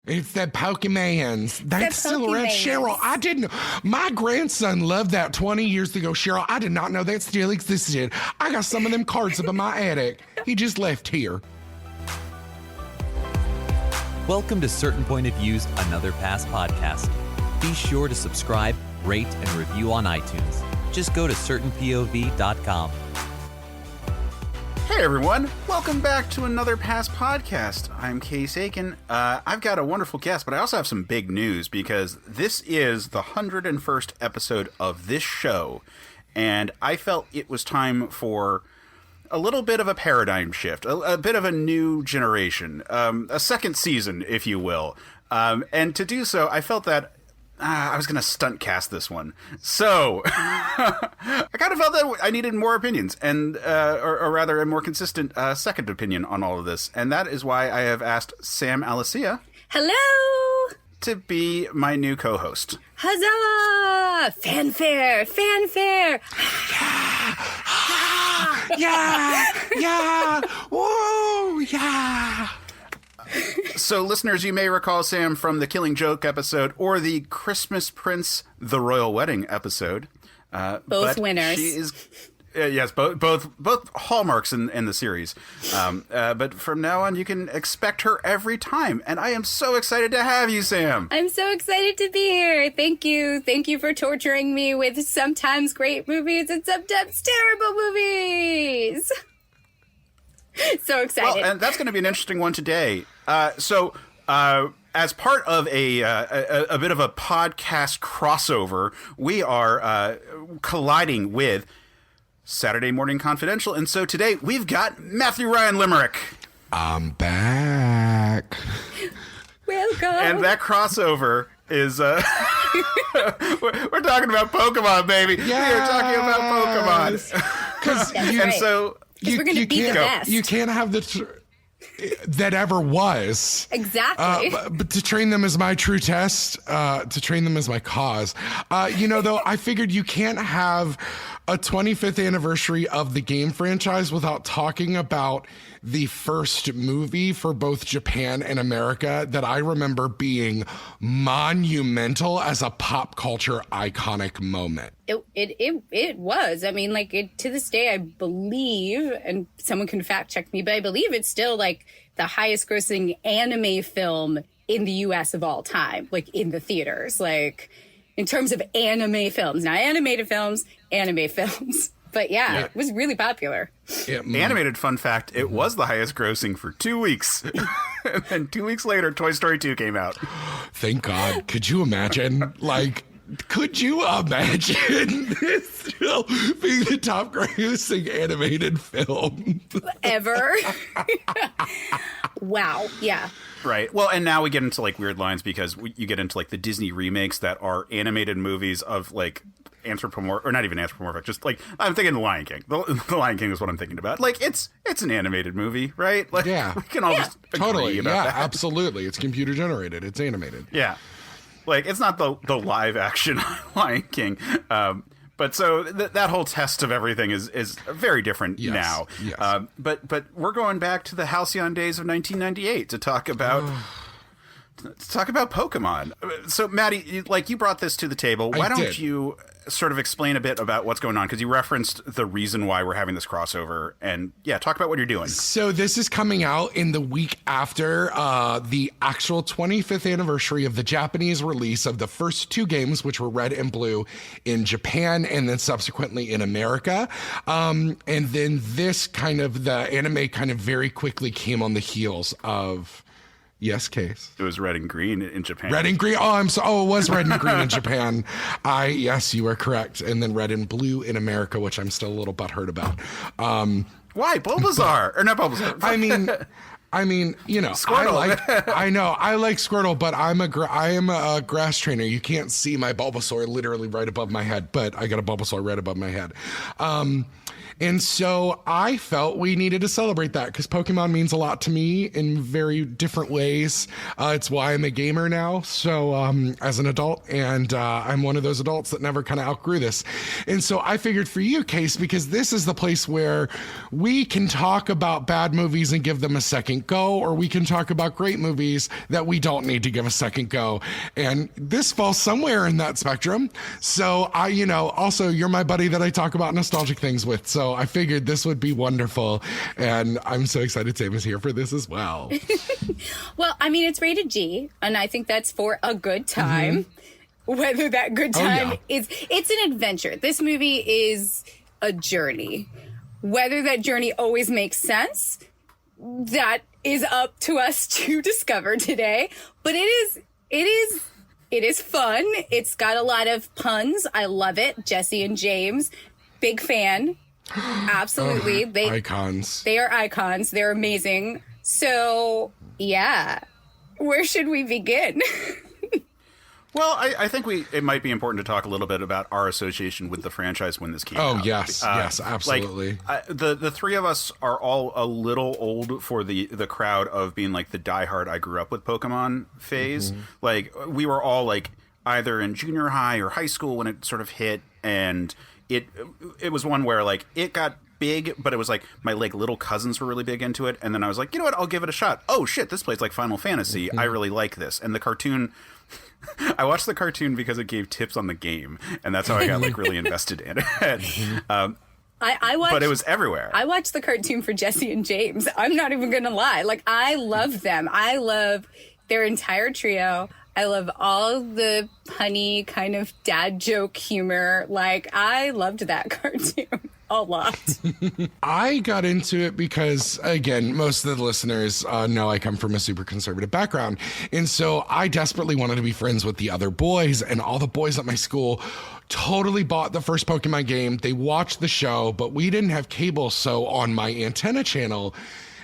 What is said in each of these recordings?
It's the Pokemans. That's still around. Pokemans. Cheryl, I didn't. My grandson loved that 20 years ago. Cheryl, I did not know that still existed. I got some of them cards up in my attic. He just left here. Welcome to Certain Point of View's Another Pass podcast. Be sure to subscribe, rate, and review on iTunes. Just go to CertainPOV.com. Hey everyone, welcome back to Another Pass podcast. I'm Case Aiken. I've got a wonderful guest, but I also have some big news because this is the 101st episode of this show, and I felt it was time for a little bit of a paradigm shift, a bit of a new generation, a second season, if you will. And to do so, I felt that I was going to stunt cast this one. So I kind of felt that I needed more opinions and, or rather a more consistent second opinion on all of this. And that is why I have asked Sam Alicea. Hello! To be my new co-host. Huzzah! Fanfare! Fanfare! Yeah! Whoa! Yeah! So, listeners, you may recall Sam from the Killing Joke episode or the Christmas Prince, the Royal Wedding episode. Both winners. She is, yes, both hallmarks in the series. But from now on, you can expect her every time, and I am so excited to have you, Sam. I'm so excited to be here. Thank you. Thank you for torturing me with sometimes great movies and sometimes terrible movies. So excited. Well, and that's going to be an interesting one today. So, as part of a bit of a podcast crossover, we are colliding with Saturday Morning Confidential, and so today we've got Matthew Ryan Limerick. I'm back. Welcome. And that crossover is we're talking about Pokemon, baby. Yes. We are talking about Pokemon. Because right. So we're going to be the best. You can't have that ever was. Exactly. But to train them is my true test. To train them is my cause. Though, I figured you can't have a 25th anniversary of the game franchise without talking about the first movie for both Japan and America that I remember being monumental as a pop culture iconic moment. It was. I mean, to this day, I believe, and someone can fact check me, but I believe it's still like the highest grossing anime film in the US of all time, like in the theaters, like in terms of anime films, not animated films, anime films. But yeah, it was really popular. Animated fun fact, it was the highest grossing for 2 weeks. And then 2 weeks later, Toy Story 2 came out. Thank God. Could you imagine? Could you imagine this still being the top grossing animated film ever? Wow. Yeah. Right. Well, and now we get into weird lines because you get into the Disney remakes that are animated movies of anthropomorphic, or not even anthropomorphic, just I'm thinking The Lion King. The Lion King is what I'm thinking about. It's an animated movie, right? Yeah. We can all just agree about that. Absolutely. It's computer generated. It's animated. Yeah. It's not the live action Lion King. But so that whole test of everything is very different now. Yes. But we're going back to the halcyon days of 1998 to talk about Pokemon. So Matty, you brought this to the table. Why don't you sort of explain a bit about what's going on? Because you referenced the reason why we're having this crossover, and talk about what you're doing. So this is coming out in the week after the actual 25th anniversary of the Japanese release of the first two games, which were Red and Blue in Japan, and then subsequently in America. And then the anime kind of very quickly came on the heels of. Yes, Case. It was Red and Green in Japan. Red and Green. It was Red and Green in Japan. Yes, you are correct. And then Red and Blue in America, which I'm still a little butthurt about. Why Bulbasaur or not Bulbasaur? I mean, Squirtle. I like Squirtle, but I am a grass trainer. You can't see my Bulbasaur literally right above my head, but I got a Bulbasaur right above my head. And so I felt we needed to celebrate that because Pokemon means a lot to me in very different ways. It's why I'm a gamer now. So as an adult, and I'm one of those adults that never kind of outgrew this. And so I figured for you, Case, because this is the place where we can talk about bad movies and give them a second second go, or we can talk about great movies that we don't need to give a second go. And this falls somewhere in that spectrum. So also you're my buddy that I talk about nostalgic things with. So I figured this would be wonderful. And I'm so excited Sam is here for this as well. Well, I mean, it's rated G, and I think that's for a good time. Whether that good time it's an adventure. This movie is a journey. Whether that journey always makes sense, that is up to us to discover today. But it is fun. It's got a lot of puns. I love it. Jesse and James, big fan. Absolutely. Icons. They are icons. They're amazing. So, yeah. Where should we begin? Well, I think it might be important to talk a little bit about our association with the franchise when this came out. Oh, yes, absolutely. The three of us are all a little old for the crowd of being like the diehard I grew up with Pokemon phase. Like, we were all like either in junior high or high school when it sort of hit, and it was one where like it got big, but it was like my like little cousins were really big into it, and then I was like, you know what, I'll give it a shot. Oh shit, this plays like Final Fantasy. I really like this. And the cartoon, I watched the cartoon because it gave tips on the game, and that's how I got like really invested in it. I watched, but it was everywhere. I watched the cartoon for Jesse and James. I'm not even gonna lie. Like, I love them. I love their entire trio. I love all the punny kind of dad joke humor. Like, I loved that cartoon a lot. I got into it because, again, most of the listeners know I come from a super conservative background. And so I desperately wanted to be friends with the other boys, and all the boys at my school totally bought the first Pokemon game. They watched the show, but we didn't have cable. So on my antenna channel,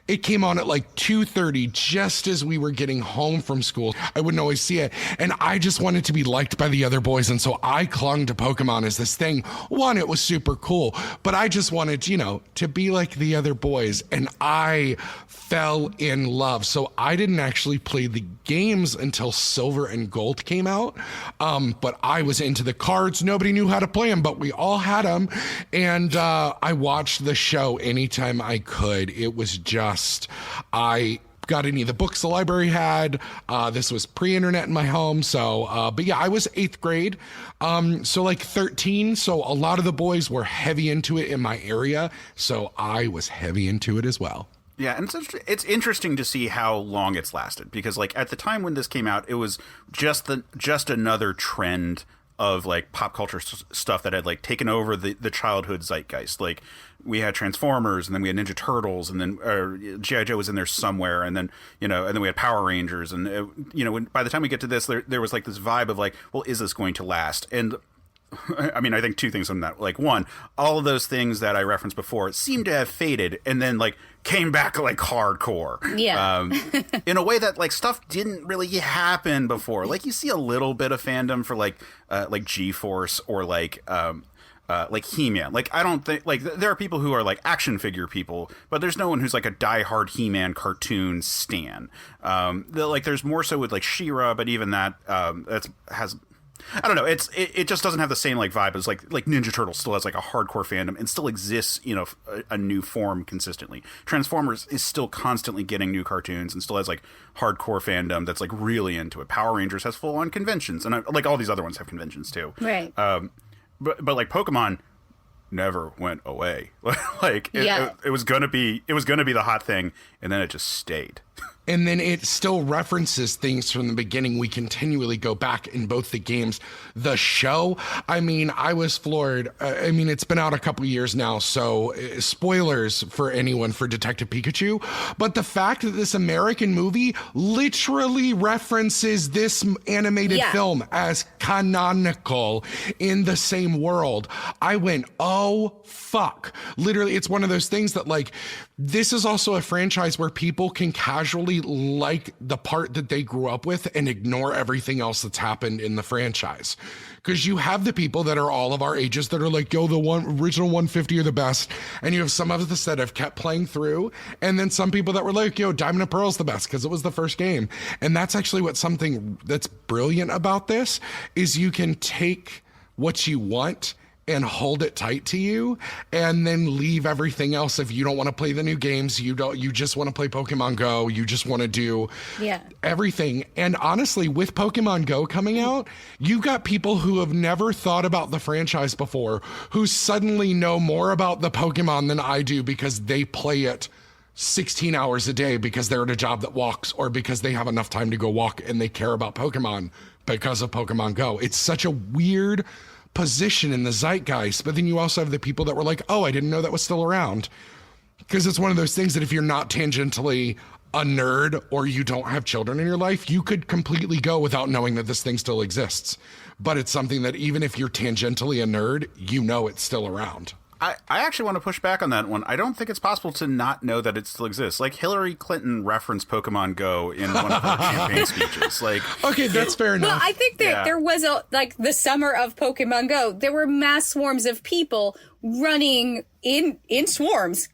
it came on at like 2:30, just as we were getting home from school. I wouldn't always see it. And I just wanted to be liked by the other boys. And so I clung to Pokemon as this thing. One, it was super cool, but I just wanted, to be like the other boys. And I fell in love. So I didn't actually play the games until Silver and Gold came out. But I was into the cards. Nobody knew how to play them, but we all had them. And I watched the show anytime I could. It was I got any of the books the library had. This was pre-internet in my home. So, but yeah, I was 8th grade. So like 13. So a lot of the boys were heavy into it in my area. So I was heavy into it as well. Yeah, and it's interesting to see how long it's lasted, because like at the time when this came out, it was just another trend of like pop culture stuff that had like taken over the childhood zeitgeist. Like, we had Transformers, and then we had Ninja Turtles, and then G.I. Joe was in there somewhere, and then and then we had Power Rangers, and by the time we get to this, there was like this vibe of like, well, is this going to last? And I mean, I think two things on that. Like, one, all of those things that I referenced before seem to have faded, and then like came back like hardcore. Yeah. In a way that like stuff didn't really happen before. Like, you see a little bit of fandom for like G-Force or like He-Man. Like, I don't think, like, there are people who are like action figure people, but there's no one who's like a diehard He-Man cartoon stan. There's more so with like She-Ra, but even that has, I don't know. It just doesn't have the same like vibe as like Ninja Turtles still has like a hardcore fandom and still exists, a new form consistently. Transformers is still constantly getting new cartoons and still has like hardcore fandom that's like really into it. Power Rangers has full on conventions, and like all these other ones have conventions too. Right. But like Pokemon never went away. It was gonna be the hot thing, and then it just stayed. And then it still references things from the beginning. We continually go back in both the games. The show, I mean, I was floored. It's been out a couple years now, so spoilers for anyone for Detective Pikachu. But the fact that this American movie literally references this animated film as canonical in the same world, I went, oh, fuck. Literally, it's one of those things that, like, this is also a franchise where people can casually like the part that they grew up with and ignore everything else that's happened in the franchise. Because you have the people that are all of our ages that are like, yo, the original 150 are the best. And you have some of us that have kept playing through. And then some people that were like, yo, Diamond and Pearl's the best because it was the first game. And that's actually something that's brilliant about this is you can take what you want and hold it tight to you, and then leave everything else. If you don't want to play the new games, you just want to play Pokemon Go, you just want to do everything. And honestly, with Pokemon Go coming out, you've got people who have never thought about the franchise before, who suddenly know more about the Pokemon than I do because they play it 16 hours a day because they're at a job that walks, or because they have enough time to go walk and they care about Pokemon because of Pokemon Go. It's such a weird position in the zeitgeist. But then you also have the people that were like, oh, I didn't know that was still around. Because it's one of those things that if you're not tangentially a nerd or you don't have children in your life, you could completely go without knowing that this thing still exists. But it's something that even if you're tangentially a nerd, you know it's still around. I actually want to push back on that one. I don't think it's possible to not know that it still exists. Like, Hillary Clinton referenced Pokemon Go in one of her campaign speeches. Like, okay, that's fair enough. Well, I think that there was the summer of Pokemon Go. There were mass swarms of people running in swarms,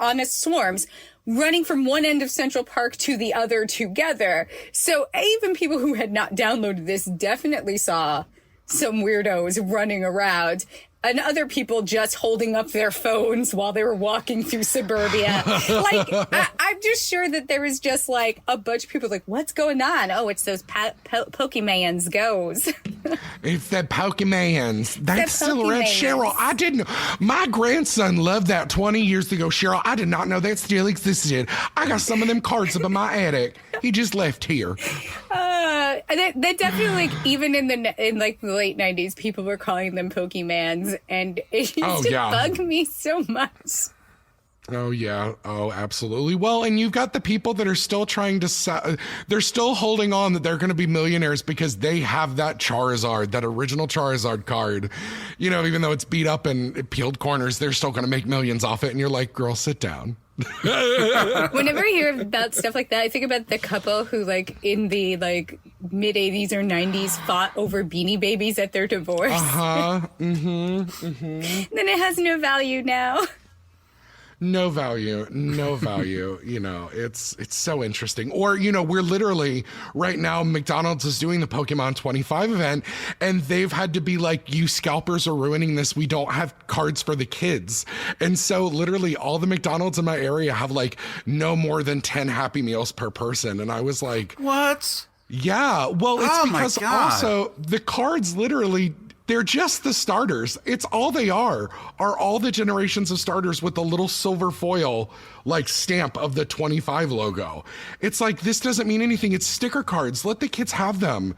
honest swarms, running from one end of Central Park to the other together. So even people who had not downloaded this definitely saw some weirdos running around. And other people just holding up their phones while they were walking through suburbia. I'm just sure that there was just a bunch of people what's going on? Oh, it's those Pokemans goes. It's the Pokemans. That's still around. Pokemans. Cheryl, I didn't. My grandson loved that 20 years ago, Cheryl. I did not know that still existed. I got some of them cards up in my attic. He just left here. That definitely, even in the late 90s, people were calling them Pokemans, and it used to bug me so much. Oh, yeah. Oh, absolutely. Well, and you've got the people that are still trying to, they're still holding on that they're going to be millionaires because they have that Charizard, that original Charizard card. You know, even though it's beat up and peeled corners, they're still going to make millions off it. And you're like, girl, sit down. Whenever I hear about stuff like that, I think about the couple who, in the mid 80s or 90s, fought over Beanie Babies at their divorce. Then it has no value now. No value. You know, it's so interesting. Or, you know, we're literally right now, McDonald's is doing the Pokemon 25 event, and they've had to be like, you scalpers are ruining this. We don't have cards for the kids. And so literally all the McDonald's in my area have no more than 10 Happy Meals per person. And I was like, what? Yeah. Well, it's because also the cards literally, they're just the starters. It's all they are all the generations of starters with the little silver foil stamp of the 25 logo. It's this doesn't mean anything. It's sticker cards. Let the kids have them.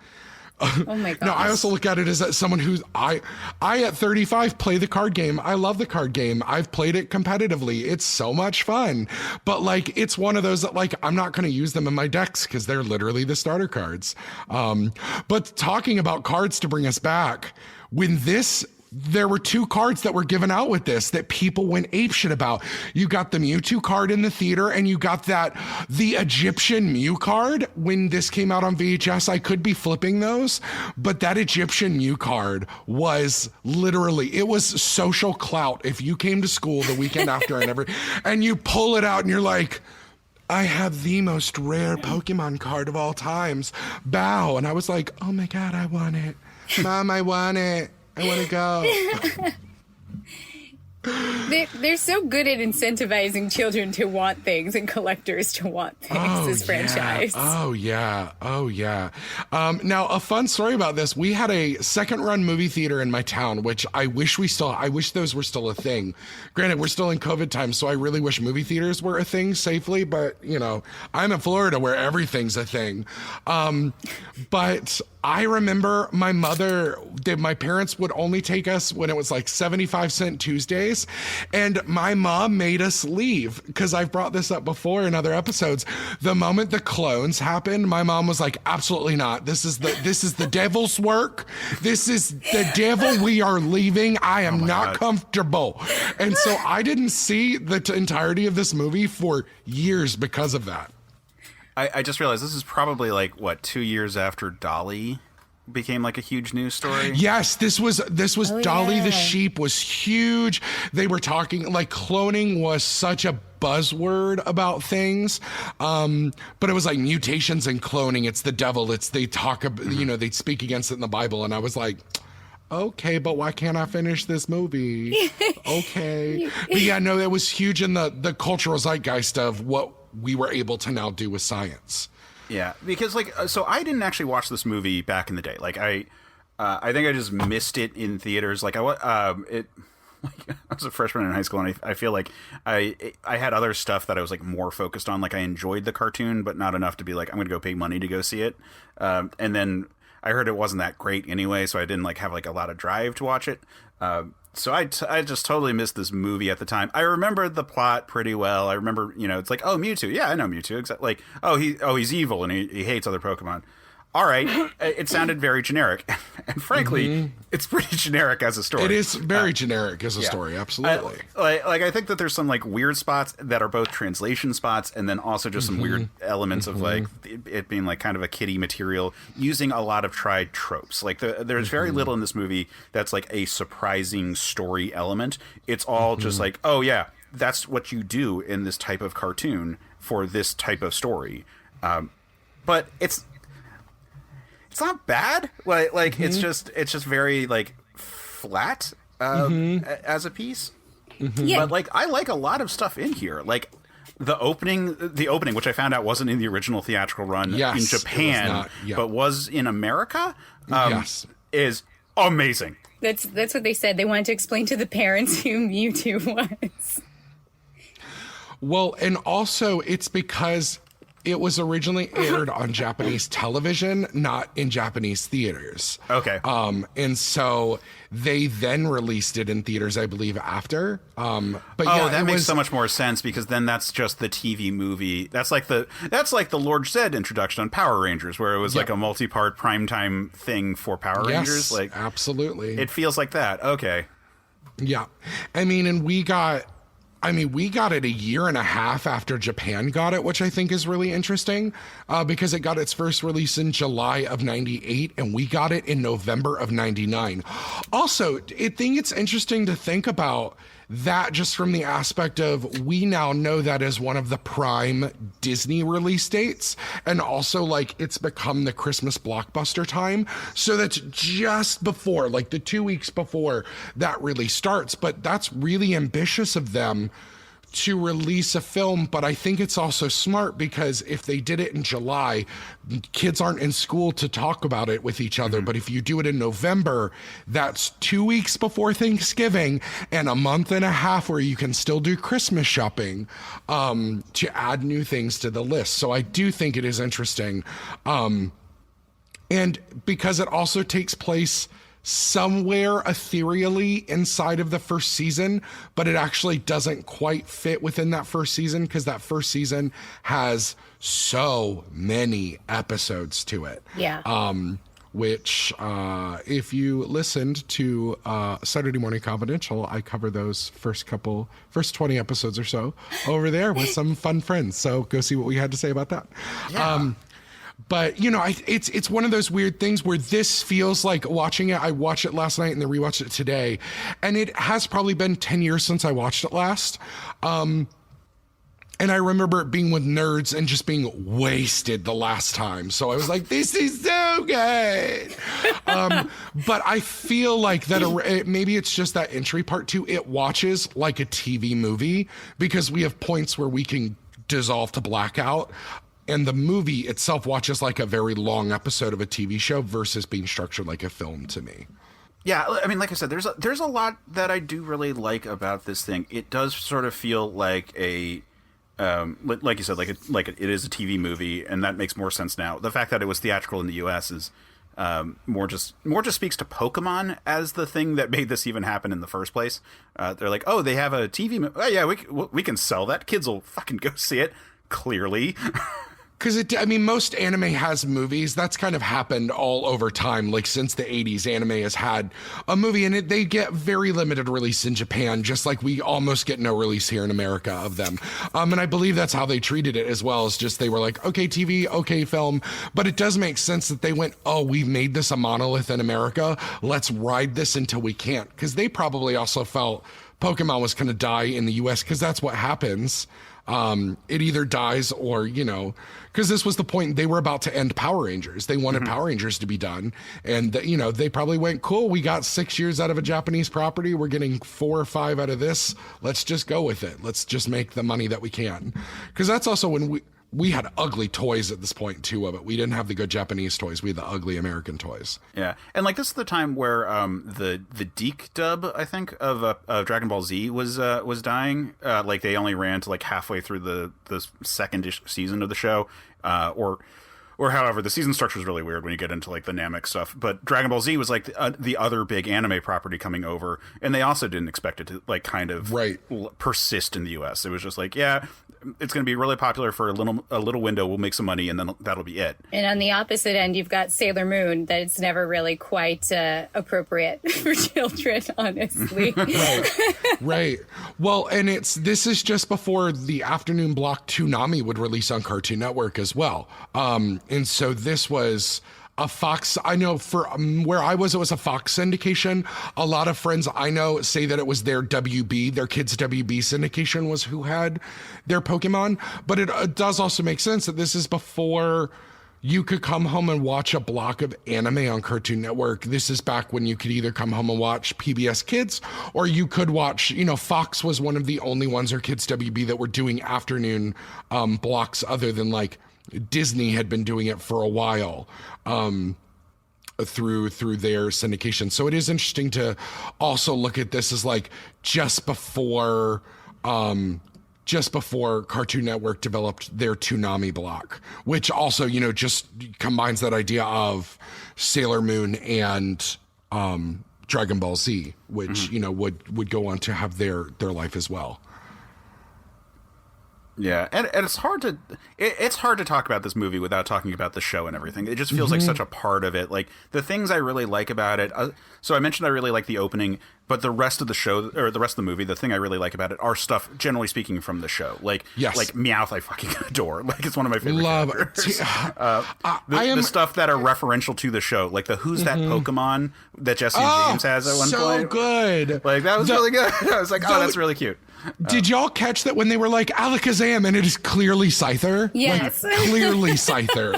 Oh my god. No, I also look at it as someone who's I at 35 play the card game. I love the card game. I've played it competitively. It's so much fun. But it's one of those that I'm not going to use them in my decks because they're literally the starter cards. But talking about cards to bring us back, there were 2 cards that were given out with this that people went apeshit about. You got the Mewtwo card in the theater, and you got the Egyptian Mew card. When this came out on VHS, I could be flipping those, but that Egyptian Mew card was literally, it was social clout. If you came to school the weekend after and you pull it out and you're like, I have the most rare Pokemon card of all times. Bow. And I was like, oh my God, I want it. Mom, I want it. I want to go. They're so good at incentivizing children to want things and collectors to want things, this franchise. Oh, yeah. Now, a fun story about this. We had a second-run movie theater in my town, which I wish those were still a thing. Granted, we're still in COVID times, so I really wish movie theaters were a thing safely, but, you know, I'm in Florida where everything's a thing. But I remember my parents would only take us when it was 75-cent Tuesdays. And my mom made us leave because I've brought this up before in other episodes. The moment the clones happened, my mom was like, absolutely not. This is the devil's work. This is the devil. We are leaving. I am not comfortable. And so I didn't see the entirety of this movie for years because of that. I just realized this is probably 2 years after Dolly became a huge news story. Yes, this was Dolly the sheep was huge. They were talking cloning was such a buzzword about things, but it was mutations and cloning. It's the devil. They talk, they speak against it in the Bible, and I was like, okay, but why can't I finish this movie? Okay. But yeah, no, it was huge in the cultural zeitgeist of what we were able to now do with science. Yeah, because so I didn't actually watch this movie back in the day. Like I think I just missed it in theaters. Like I was a freshman in high school, and I feel like I had other stuff that I was like more focused on. Like I enjoyed the cartoon, but not enough to be like, I'm going to go pay money to go see it. And then I heard it wasn't that great anyway, so I didn't like have like a lot of drive to watch it. So I just totally missed this movie at the time. I remember the plot pretty well. I remember, it's like, oh, Mewtwo. Yeah, I know Mewtwo. Exactly. Like, he's evil and he hates other Pokemon. All right. It sounded very generic. And frankly, it's pretty generic as a story. It is very generic as a story. Absolutely. I think that there's some like weird spots that are both translation spots, and then also just some weird elements of like it being like kind of a kiddie material, using a lot of tried tropes. Like there's very little in this movie that's like a surprising story element. It's all just like, oh yeah, that's what you do in this type of cartoon for this type of story. But it's not bad. Like it's just very like flat as a piece. Yeah. But like I like a lot of stuff in here. Like the opening, which I found out wasn't in the original theatrical run in Japan, but was in America. Is amazing. That's what they said. They wanted to explain to the parents who Mewtwo was. Well, and also it's because it was originally aired on Japanese television, not in Japanese theaters. Okay. And so they then released it in theaters, I believe, after. But yeah, that makes so much more sense, because then that's just the TV movie. That's like the Lord Zed introduction on Power Rangers, where it was like a multi-part primetime thing for Power Rangers. Like absolutely. It feels like that. Okay. Yeah. I mean, and we got it a year and a half after Japan got it, which I think is really interesting because it got its first release in July of 98 and we got it in November of 99. Also, I think it's interesting to think about that just from the aspect of we now know that as one of the prime Disney release dates, and also like it's become the Christmas blockbuster time. So that's just before, like the 2 weeks before that really starts. But that's really ambitious of them to release a film, but I think it's also smart because if they did it in July, kids aren't in school to talk about it with each other. But if you do it in November, that's 2 weeks before Thanksgiving and a month and a half where you can still do Christmas shopping to add new things to the list. So I do think it is interesting. And because it also takes place somewhere ethereally inside of the first season, but it actually doesn't quite fit within that first season because that first season has so many episodes to it. Yeah. Which if you listened to Saturday Morning Confidential, I cover those first 20 episodes or so over there with some fun friends. So go see what we had to say about that. Yeah. But, it's one of those weird things where this feels like watching it. I watched it last night and then rewatched it today. And it has probably been 10 years since I watched it last. And I remember it being with nerds and just being wasted the last time. So I was like, this is so good. But I feel like that maybe it's just that entry part too. It watches like a TV movie because we have points where we can dissolve to blackout. And the movie itself watches like a very long episode of a TV show versus being structured like a film to me. Yeah, I mean, like I said, there's a lot that I do really like about this thing. It does sort of feel like a, like you said, like it is a TV movie, and that makes more sense now. The fact that it was theatrical in the U.S. is more just speaks to Pokemon as the thing that made this even happen in the first place. They're like, oh, they have a TV movie. Oh yeah, we can sell that. Kids will fucking go see it. Clearly. Because most anime has movies. That's kind of happened all over time. Like since the 80s, anime has had a movie, and they get very limited release in Japan, just like we almost get no release here in America of them. And I believe that's how they treated it as well. As just they were like, okay, TV, okay, film. But it does make sense that they went, oh, we've made this a monolith in America. Let's ride this until we can't. Because they probably also felt Pokemon was going to die in the U.S. because that's what happens. It either dies or, because this was the point, they were about to end Power Rangers. They wanted Power Rangers to be done. And, they probably went, cool, we got 6 years out of a Japanese property. We're getting 4 or 5 out of this. Let's just go with it. Let's just make the money that we can. Because that's also when we had ugly toys at this point too of it. We didn't have the good Japanese toys. We had the ugly American toys. Yeah, and like this is the time where the DeK dub, I think, of Dragon Ball Z was dying. Like they only ran to like halfway through the second-ish season of the show, or however, the season structure is really weird when you get into like the Namek stuff. But Dragon Ball Z was like the other big anime property coming over, and they also didn't expect it to like kind of persist in the U.S. It was just like, yeah, it's going to be really popular for a little window. We'll make some money, and then that'll be it. And on the opposite end, you've got Sailor Moon. That it's never really quite appropriate for children, honestly. Right. Well, and this is just before the afternoon block Toonami would release on Cartoon Network as well. And so this was a Fox. I know for where I was, it was a Fox syndication. A lot of friends I know say that it was their WB, their kids' WB syndication was who had their Pokemon. But it does also make sense that this is before you could come home and watch a block of anime on Cartoon Network. This is back when you could either come home and watch PBS Kids, or you could watch, Fox was one of the only ones, or Kids WB, that were doing afternoon blocks, other than like Disney had been doing it for a while through their syndication. So it is interesting to also look at this as like just before Cartoon Network developed their Toonami block, which also, just combines that idea of Sailor Moon and Dragon Ball Z, which, would go on to have their life as well. Yeah, and it's hard to talk about this movie without talking about the show and everything. It just feels like such a part of it. Like the things I really like about it. So I mentioned I really like the opening, but the rest of the show, or the rest of the movie, the thing I really like about it are stuff, generally speaking, from the show. Like like Meowth, I fucking adore. Like it's one of my favorite characters. The stuff that are referential to the show, like the Who's That Pokemon that Jesse and James has at one point. So good. Like that was really good. I was like, that's really cute. Did y'all catch that when they were like Alakazam and it is clearly Scyther? Yes. Like, clearly Scyther.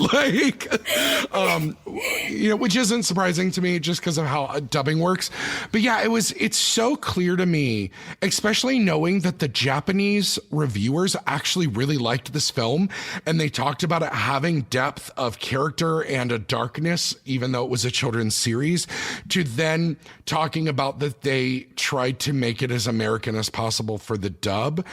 Which isn't surprising to me just because of how dubbing works. But yeah, it's so clear to me, especially knowing that the Japanese reviewers actually really liked this film, and they talked about it having depth of character and a darkness, even though it was a children's series, to then talking about that they tried to make it as American as possible for the dub,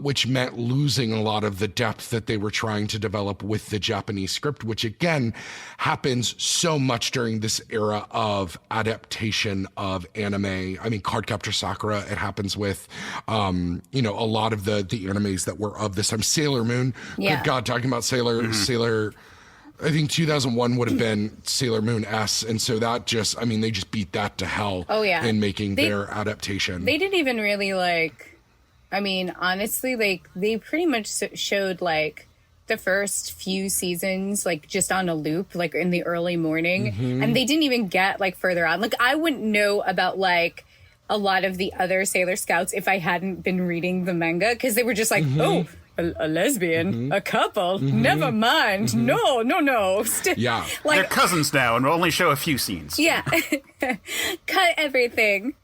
which meant losing a lot of the depth that they were trying to develop with the Japanese script, which again happens so much during this era of adaptation of anime. I mean, Cardcaptor Sakura, it happens with, a lot of the animes that were of this time. Sailor Moon, good God, talking about Sailor, I think 2001 would have been Sailor Moon S, and so that they just beat that to hell in making their adaptation. They didn't even really honestly, they pretty much showed like the first few seasons like just on a loop, like in the early morning, and they didn't even get like further on. Like I wouldn't know about like a lot of the other Sailor Scouts if I hadn't been reading the manga, because they were just like, a lesbian, a couple, never mind. No. Yeah. They're cousins now, and we'll only show a few scenes. Yeah. Cut everything.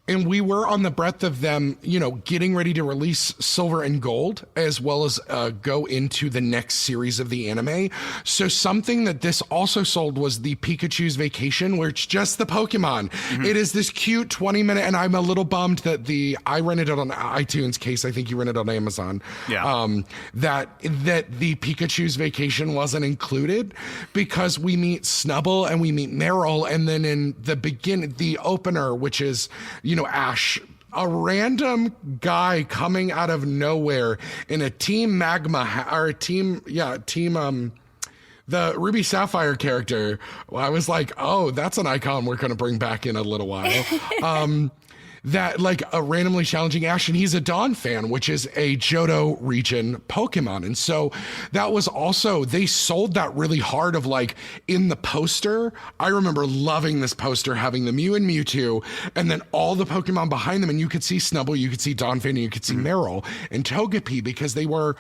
And we were on the breadth of them, getting ready to release Silver and Gold, as well as go into the next series of the anime. So something that this also sold was the Pikachu's Vacation, where it's just the Pokemon. It is this cute 20-minute, and I'm a little bummed that I rented it on iTunes. Case, I think you rented it on Amazon. Yeah. That the Pikachu's Vacation wasn't included, because we meet Snubble and we meet Meryl, and then in the beginning, the opener, which is, Ash, a random guy coming out of nowhere in a Team Magma the Ruby Sapphire character. I was like, oh, that's an icon we're going to bring back in a little while. that like a randomly challenging Ash, and he's a Dawn fan, which is a Johto region Pokemon. And so that was also, they sold that really hard of like in the poster. I remember loving this poster, having the Mew and Mewtwo, and then all the Pokemon behind them. And you could see Snubbull, you could see Donphan, and you could see Meryl and Togepi, because they were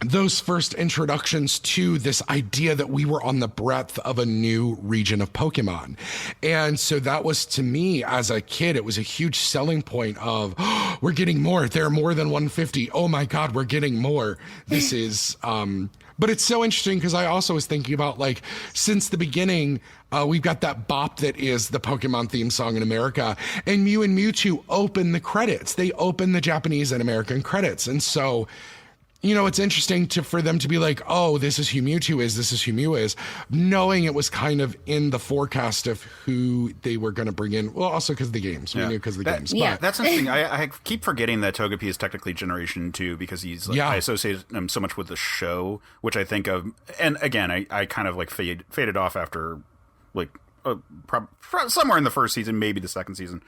those first introductions to this idea that we were on the breadth of a new region of Pokemon. And so that was, to me as a kid, it was a huge selling point of, oh, we're getting more. There are more than 150. Oh my God, we're getting more. This is, but it's so interesting because I also was thinking about, like, since the beginning, we've got that bop that is the Pokemon theme song in America, and Mew and Mewtwo open the credits. They open the Japanese and American credits. And so, you know, it's interesting for them to be like, oh, this is who Mewtwo is, this is who Mew is, knowing it was kind of in the forecast of who they were going to bring in. Well, also because of the games. We knew because of the games. Yeah. But that's interesting. I keep forgetting that Togepi is technically Generation 2 because he's like, I associate him so much with the show, which I think of. And again, I kind of like faded off after like somewhere in the first season, maybe the second season.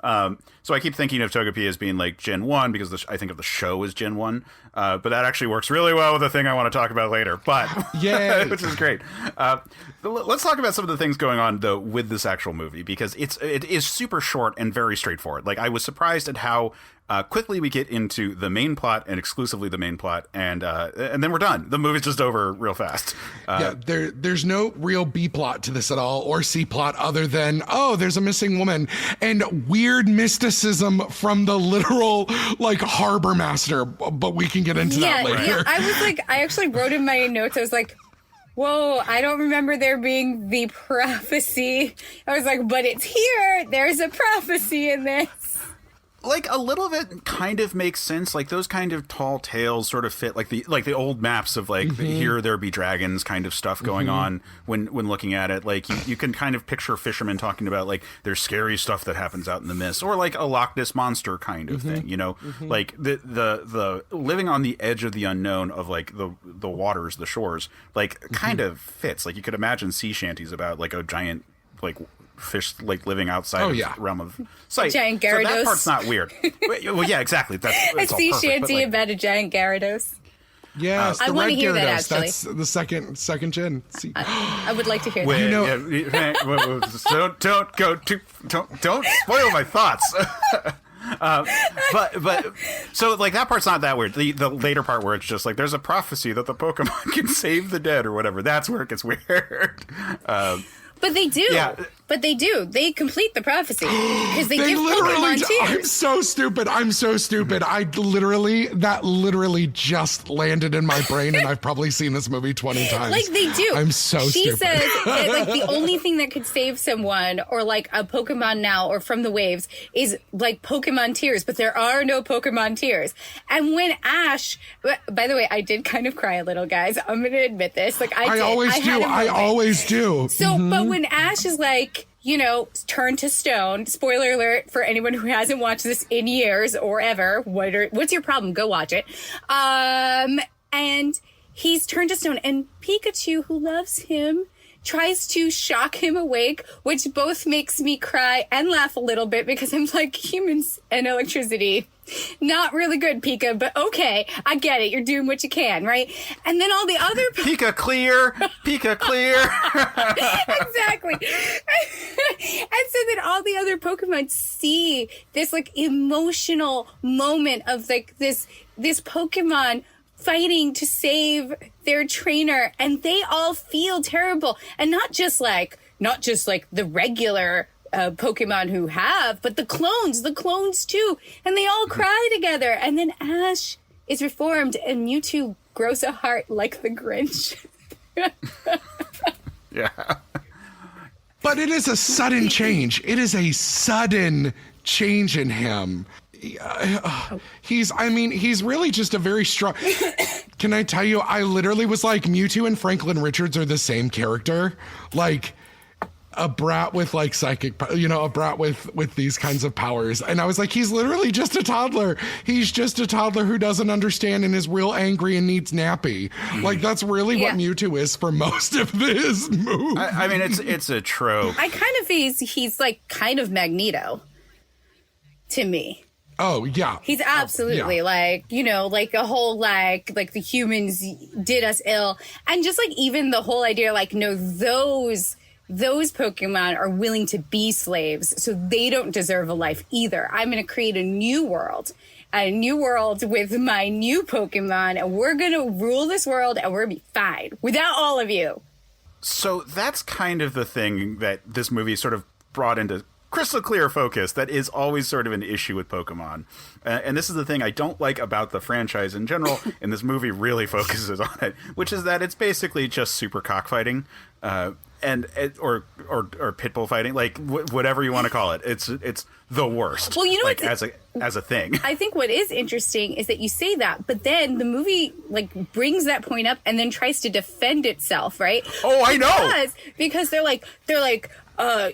So I keep thinking of Togepi as being like Gen 1 because I think of the show as Gen 1. But that actually works really well with the thing I want to talk about later. But yeah, which is great. Let's talk about some of the things going on though with this actual movie, because it is super short and very straightforward. Like, I was surprised at how quickly we get into the main plot and exclusively the main plot, and then we're done. The movie's just over real fast. There's no real B plot to this at all, or C plot, other than, oh, there's a missing woman and weird mysticism from the literal like harbor master. But we can get into that later. Yeah, I was like, I actually wrote in my notes, I was like, whoa, I don't remember there being the prophecy. I was like, but it's here. There's a prophecy in this. Like, a little of it kind of makes sense. Like, those kind of tall tales sort of fit, like the old maps of like here there be dragons kind of stuff going on when looking at it. Like, you can kind of picture fishermen talking about like there's scary stuff that happens out in the mist, or like a Loch Ness monster kind of thing. You know, like the living on the edge of the unknown of like the waters, the shores, like kind of fits. Like, you could imagine sea shanties about like a giant like fish like living outside of the realm of sight. Giant Gyarados. So that part's not weird. Well, yeah, exactly. That's a sea shanty about a giant Gyarados. Yes, I want to hear that, actually. That's the second gen. I would like to hear that. Don't spoil my thoughts. But so like that part's not that weird. The later part where it's just like there's a prophecy that the Pokemon can save the dead or whatever. That's where it gets weird. But they do. Yeah. But they do. They complete the prophecy because they give Pokemon tears. I'm so stupid. That literally just landed in my brain, and I've probably seen this movie 20 times. Like, they do. I'm so stupid. She says that, like, the only thing that could save someone, or like a Pokemon now, or from the waves, is like Pokemon tears. But there are no Pokemon tears. And when Ash, by the way, I did kind of cry a little, guys. I'm going to admit this. Like, I always do. So, but when Ash is like, you know, turned to stone. Spoiler alert for anyone who hasn't watched this in years or ever. What's your problem? Go watch it. And he's turned to stone, and Pikachu, who loves him, tries to shock him awake, which both makes me cry and laugh a little bit because I'm like, humans and electricity, not really good, Pika, but okay, I get it. You're doing what you can, right? And then all the other Pika clear. Exactly. And so then all the other Pokemon see this like emotional moment of like this Pokemon fighting to save their trainer, and they all feel terrible. And not just like the regular Pokemon who have, but the clones too. And they all cry together. And then Ash is reformed, and Mewtwo grows a heart like the Grinch. Yeah. But it is a sudden change. It is a sudden change in him. He's really just a very strong. Can I tell you, I literally was like, Mewtwo and Franklin Richards are the same character. Like, a brat with like psychic, a brat with these kinds of powers. And I was like, he's literally just a toddler. He's just a toddler who doesn't understand and is real angry and needs nappy. Like, that's really what Mewtwo is for most of this movie. I mean, it's a trope. I kind of he's like kind of Magneto. to me. Oh, yeah. He's absolutely like, you know, like a whole like the humans did us ill. And just like even the whole idea, like, no, those Pokemon are willing to be slaves, so they don't deserve a life either. I'm going to create a new world with my new Pokemon, and we're going to rule this world, and we're going to be fine without all of you. So that's kind of the thing that this movie sort of brought into crystal clear focus that is always sort of an issue with Pokemon. And this is the thing I don't like about the franchise in general, and this movie really focuses on it, which is that it's basically just super cockfighting. Or pitbull fighting, like whatever you want to call it. It's the worst. Well, you know, like as a thing. I think what is interesting is that you say that, but then the movie like brings that point up and then tries to defend itself, right? Oh, I know. Because they're like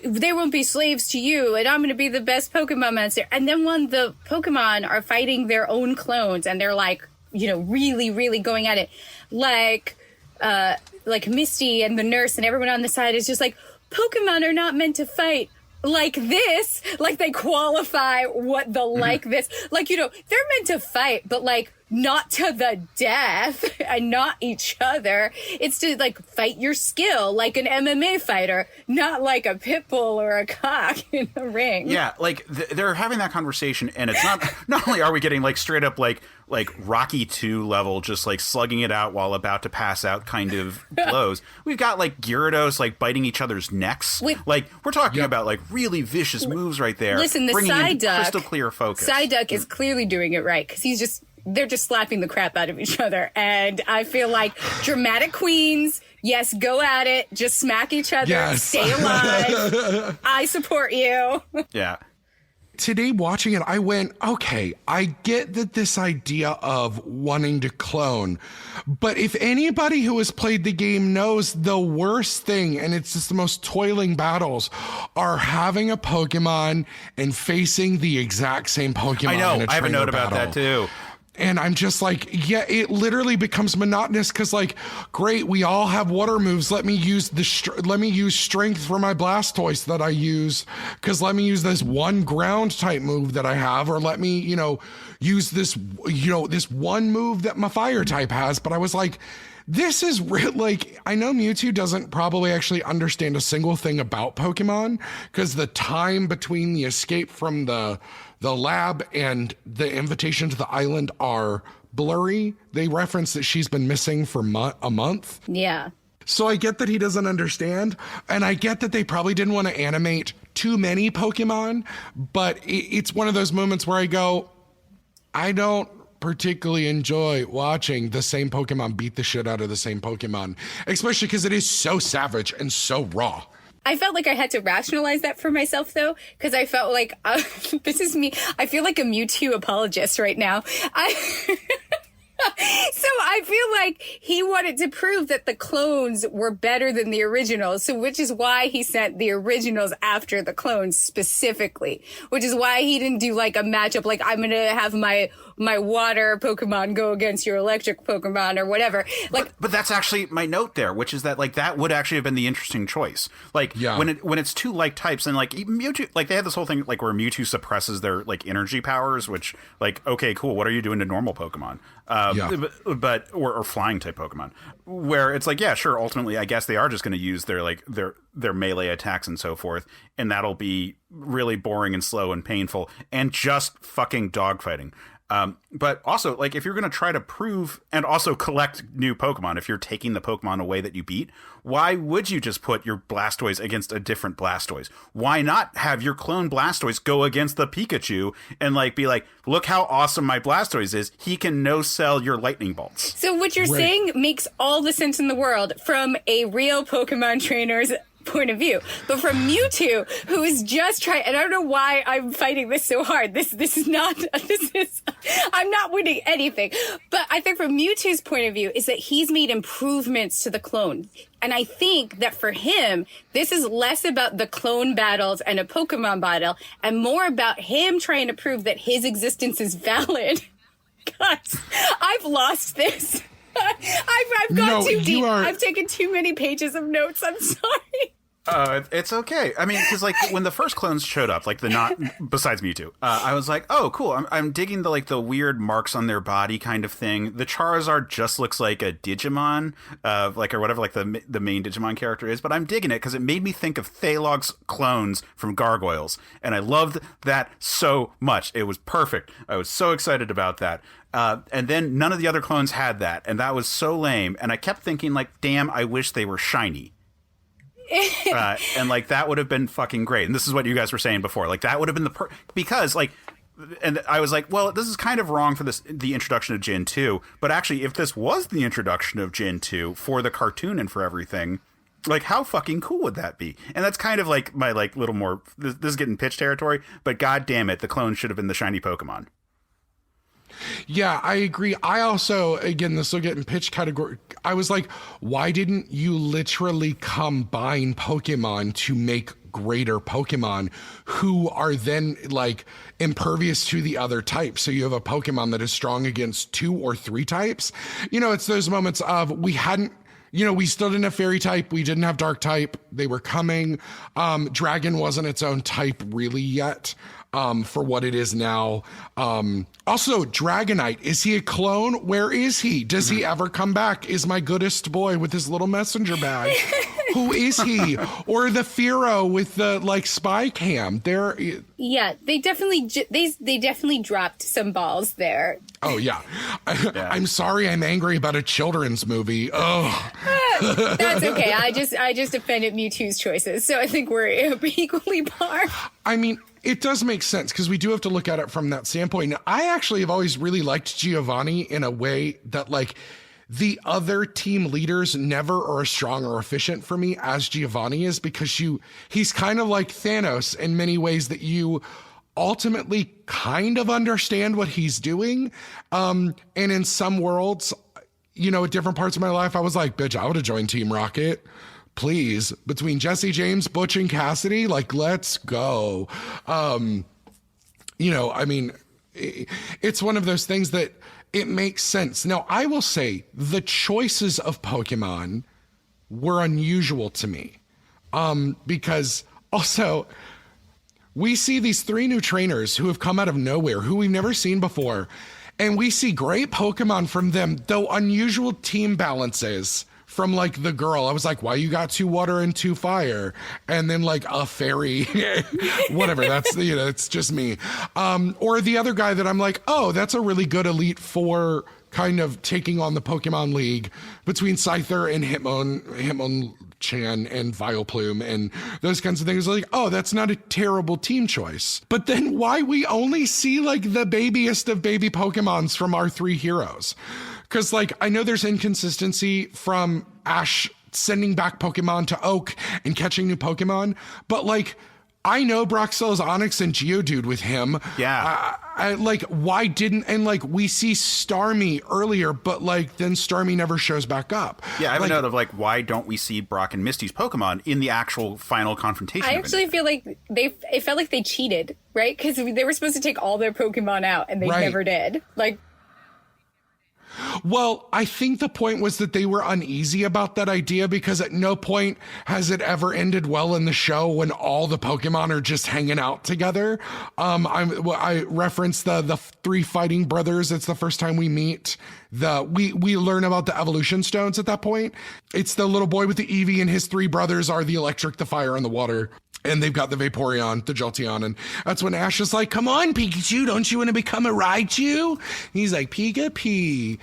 they won't be slaves to you, and I'm going to be the best Pokemon master. And then when the Pokemon are fighting their own clones, and they're like, you know, really, really going at it, like Misty and the nurse and everyone on the side is just like, Pokemon are not meant to fight like this. Like they qualify what the like this. Like, you know, they're meant to fight, but like not to the death and not each other. It's to like fight your skill like an MMA fighter, not like a pit bull or a cock in a ring. Yeah, like they're having that conversation, and it's not only are we getting like straight up like Rocky 2 level, just like slugging it out while about to pass out kind of blows. We've got like Gyarados like biting each other's necks. Like we're talking about like really vicious moves right there. Listen, the Psyduck, crystal clear focus. Psyduck is clearly doing it right because they're just slapping the crap out of each other. And I feel like dramatic queens, yes, go at it. Just smack each other. Yes. Stay alive. I support you. Yeah. Today watching it, I went, okay, I get that this idea of wanting to clone, but if anybody who has played the game knows the worst thing, and it's just the most toiling battles, are having a Pokemon and facing the exact same Pokemon. I know, I have a note battle. about that too. And I'm just like, yeah, it literally becomes monotonous because, like, great, we all have water moves. Let me use strength for my Blastoise that I use, because let me use this one ground type move that I have, or let me, use this, this one move that my fire type has. But I was like, this is like, I know Mewtwo doesn't probably actually understand a single thing about Pokemon, because the time between the escape from the lab and the invitation to the island are blurry. They reference that she's been missing for a month. Yeah. So I get that he doesn't understand, and I get that they probably didn't want to animate too many Pokemon, but it's one of those moments where I go, I don't particularly enjoy watching the same Pokemon beat the shit out of the same Pokemon, especially because it is so savage and so raw. I felt like I had to rationalize that for myself, though, because I felt like this is me. I feel like a Mewtwo apologist right now. So I feel like he wanted to prove that the clones were better than the originals, so which is why he sent the originals after the clones specifically, which is why he didn't do like a matchup like I'm going to have my water Pokemon go against your electric Pokemon or whatever. Like, but that's actually my note there, which is that like that would actually have been the interesting choice. Like when it's two like types, and like Mewtwo, like they had this whole thing like where Mewtwo suppresses their like energy powers, which like, okay, cool, what are you doing to normal Pokemon? But or flying type Pokemon, where it's like, yeah, sure, ultimately I guess they are just going to use their like their melee attacks and so forth, and that'll be really boring and slow and painful and just fucking dogfighting. But also, like, if you're going to try to prove and also collect new Pokemon, if you're taking the Pokemon away that you beat, why would you just put your Blastoise against a different Blastoise? Why not have your clone Blastoise go against the Pikachu and, like, be like, look how awesome my Blastoise is. He can no-sell your lightning bolts. So what you're saying makes all the sense in the world from a real Pokemon trainer's point of view, but from Mewtwo, who is just trying, and I don't know why I'm fighting this so hard. I'm not winning anything. But I think from Mewtwo's point of view is that he's made improvements to the clone. And I think that for him, this is less about the clone battles and a Pokemon battle and more about him trying to prove that his existence is valid. Guys, I've lost this. I've gone too deep. I've taken too many pages of notes. I'm sorry. It's okay. I mean, because like when the first clones showed up, like the not besides Mewtwo, I was like, oh, cool. I'm digging the weird marks on their body kind of thing. The Charizard just looks like a Digimon, or whatever, like the main Digimon character is. But I'm digging it because it made me think of Thalog's clones from Gargoyles, and I loved that so much. It was perfect. I was so excited about that. And then none of the other clones had that, and that was so lame. And I kept thinking, like, damn, I wish they were shiny. And like that would have been fucking great. And this is what you guys were saying before. Like that would have been because like, and I was like, well, this is kind of wrong for the introduction of Gen 2. But actually, if this was the introduction of Gen 2 for the cartoon and for everything, like how fucking cool would that be? And that's kind of like my like little more. This is getting pitch territory. But god damn it, the clone should have been the shiny Pokemon. Yeah, I agree. I also, again, this will get in pitch category. I was like, why didn't you literally combine Pokemon to make greater Pokemon who are then like impervious to the other types? So you have a Pokemon that is strong against 2 or 3 types. You know, it's those moments of we still didn't have fairy type. We didn't have dark type. They were coming. Dragon wasn't its own type really yet. For what it is now. Also, Dragonite, is he a clone? Where is he? Does he ever come back? Is my goodest boy with his little messenger bag? Who is he? Or the Fearow with the like spy cam? Yeah, they definitely dropped some balls there. Oh yeah. I'm sorry. I'm angry about a children's movie. Oh, that's okay. I just defended Mewtwo's choices, so I think we're equally par. I mean, it does make sense because we do have to look at it from that standpoint. Now, I actually have always really liked Giovanni in a way that like the other team leaders never are as strong or efficient for me as Giovanni is, because he's kind of like Thanos in many ways that you ultimately kind of understand what he's doing. And in some worlds, you know, at different parts of my life, I was like, bitch, I would have joined Team Rocket. Please, between Jesse James, Butch, and Cassidy, like, let's go. You know, I mean, it's one of those things that it makes sense. Now, I will say the choices of Pokemon were unusual to me. Because also, we see these 3 new trainers who have come out of nowhere, who we've never seen before. And we see great Pokemon from them, though unusual team balances. From like the girl, I was like, why you got 2 water and 2 fire? And then like a fairy, whatever. That's, you know, it's just me. Or the other guy that I'm like, oh, that's a really good Elite 4 kind of taking on the Pokemon League between Scyther and Hitmonchan and Vileplume and those kinds of things. Like, oh, that's not a terrible team choice. But then why we only see like the babiest of baby Pokemons from our 3 heroes? Because, like, I know there's inconsistency from Ash sending back Pokemon to Oak and catching new Pokemon, but, like, I know Broxell's Onix and Geodude with him. Yeah. I like, why didn't, and, like, we see Starmie earlier, but, like, then Starmie never shows back up. Yeah, I have like, a note of, like, why don't we see Brock and Misty's Pokemon in the actual final confrontation? I actually feel like it felt like they cheated, right? Because they were supposed to take all their Pokemon out, and they never did. Like, well, I think the point was that they were uneasy about that idea because at no point has it ever ended well in the show when all the Pokemon are just hanging out together. I referenced the 3 fighting brothers. It's the first time we meet. We learn about the evolution stones at that point. It's the little boy with the Eevee and his 3 brothers are the electric, the fire, and the water. And they've got the Vaporeon, the Jolteon. And that's when Ash is like, come on, Pikachu, don't you want to become a Raichu? He's like, Pika-Pee,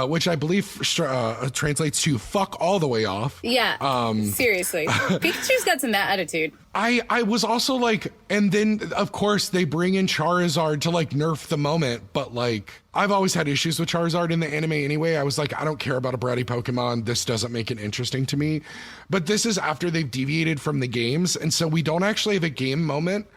which I believe translates to fuck all the way off. Yeah, seriously. Pikachu's got some that attitude. I was also like, and then of course they bring in Charizard to like nerf the moment, but like I've always had issues with Charizard in the anime anyway. I was like, I don't care about a bratty Pokemon. This doesn't make it interesting to me. But this is after they've deviated from the games, and so we don't actually have a game moment.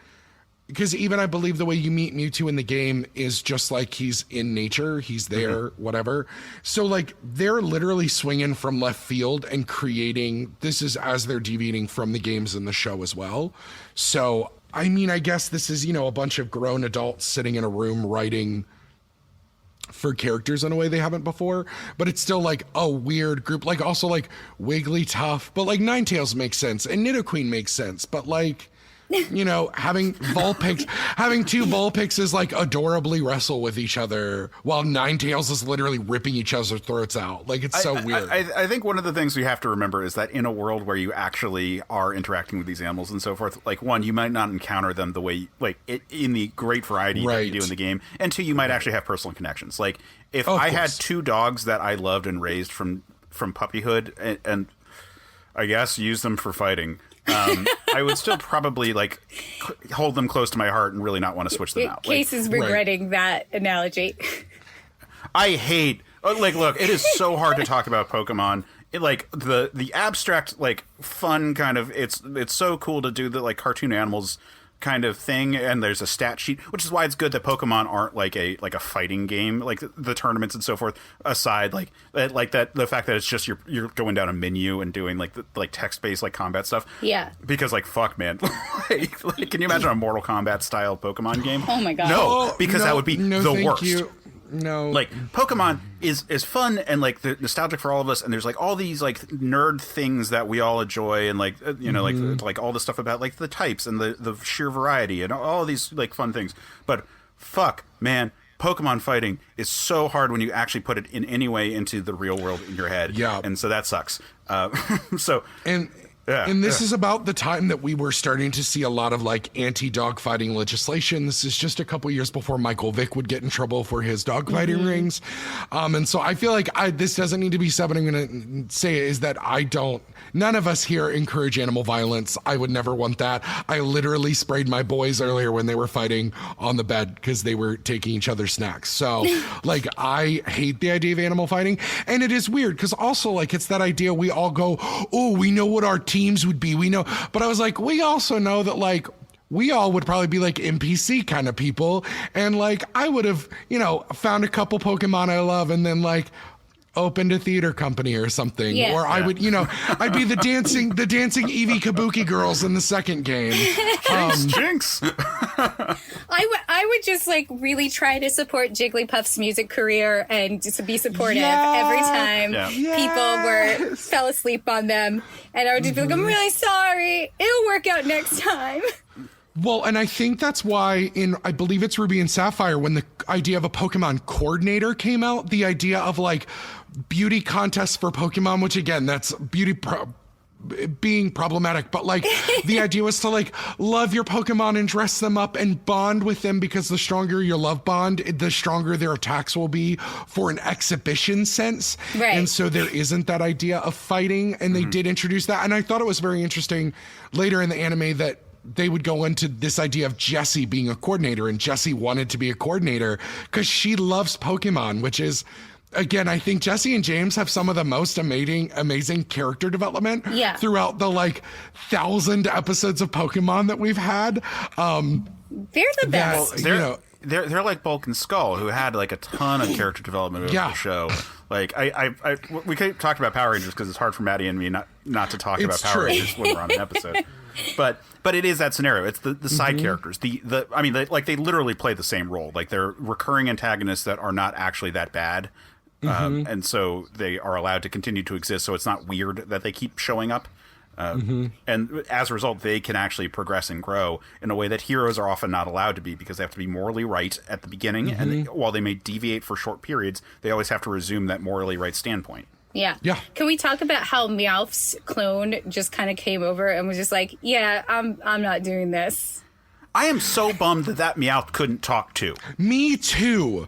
Because even I believe the way you meet Mewtwo in the game is just like he's in nature, he's there, whatever. So like they're literally swinging from left field and creating, this is as they're deviating from the games in the show as well. So, I mean, I guess this is, you know, a bunch of grown adults sitting in a room writing for characters in a way they haven't before, but it's still like a weird group. Like also like Wigglytuff, but like Ninetales makes sense and Nidoqueen makes sense, but like, you know, having two Vulpixes like adorably wrestle with each other while Ninetales is literally ripping each other's throats out. Like it's so weird. I think one of the things we have to remember is that in a world where you actually are interacting with these animals and so forth, like one, you might not encounter them the way in the great variety that you do in the game, and two, you might actually have personal connections. Like if I had two dogs that I loved and raised from puppyhood and I guess use them for fighting. I would still probably like hold them close to my heart and really not want to switch them out. Case is regretting that analogy. I hate look, it is so hard to talk about Pokemon. Like the abstract, like fun kind of it's so cool to do the like cartoon animals kind of thing, and there's a stat sheet, which is why it's good that Pokemon aren't like a fighting game, like the tournaments and so forth aside, like that the fact that it's just you're going down a menu and doing like text-based like combat stuff. Yeah, because like fuck man, like can you imagine a Mortal Kombat style Pokemon game? Oh my god, no, because that would be the worst. No, like Pokemon is fun and like the nostalgic for all of us, and there's like all these like nerd things that we all enjoy, and like you know like all the stuff about like the types and the sheer variety and all these like fun things. But fuck, man, Pokemon fighting is so hard when you actually put it in any way into the real world in your head. Yeah, and so that sucks. And this is about the time that we were starting to see a lot of like anti-dogfighting legislation. This is just a couple years before Michael Vick would get in trouble for his dogfighting rings. And so I feel like this doesn't need to be said, but I'm going to say is that none of us here encourage animal violence. I would never want that. I literally sprayed my boys earlier when they were fighting on the bed because they were taking each other's snacks. So like, I hate the idea of animal fighting. And it is weird because also like, it's that idea we all go, oh, we know what our teams would be. We know, but I was like, we also know that like we all would probably be like NPC kind of people. And like, I would have, you know, found a couple Pokemon I love and then like opened a theater company or something. Yeah. Or I would, you know, I'd be the dancing Eevee Kabuki girls in the second game. Jinx. I would just like really try to support Jigglypuff's music career and just be supportive every time people fell asleep on them, and I would just be like, I'm really sorry, it'll work out next time. Well, and I think that's why I believe it's Ruby and Sapphire, when the idea of a Pokemon coordinator came out, the idea of like beauty contests for Pokemon, which again, that's being problematic, but like the idea was to like love your Pokemon and dress them up and bond with them, because the stronger your love bond, the stronger their attacks will be for an exhibition sense. Right. And so there isn't that idea of fighting, and they did introduce that. And I thought it was very interesting later in the anime that they would go into this idea of Jessie being a coordinator, and Jessie wanted to be a coordinator because she loves Pokemon, which is, again, I think Jessie and James have some of the most amazing character development throughout the like 1,000 episodes of Pokemon that we've had. They're the best. They're like Bulk and Skull, who had like a ton of character development over the show. Like we could talk about Power Rangers because it's hard for Maddie and me not to talk about Power Rangers when we're on an episode. But it is that scenario. It's the side characters. They literally play the same role. Like they're recurring antagonists that are not actually that bad. And so they are allowed to continue to exist. So it's not weird that they keep showing up. And as a result, they can actually progress and grow in a way that heroes are often not allowed to be, because they have to be morally right at the beginning. And while they may deviate for short periods, they always have to resume that morally right standpoint. Yeah. Can we talk about how Meowth's clone just kind of came over and was just like, yeah, I'm not doing this. I am so bummed that Meowth couldn't talk too. Me too.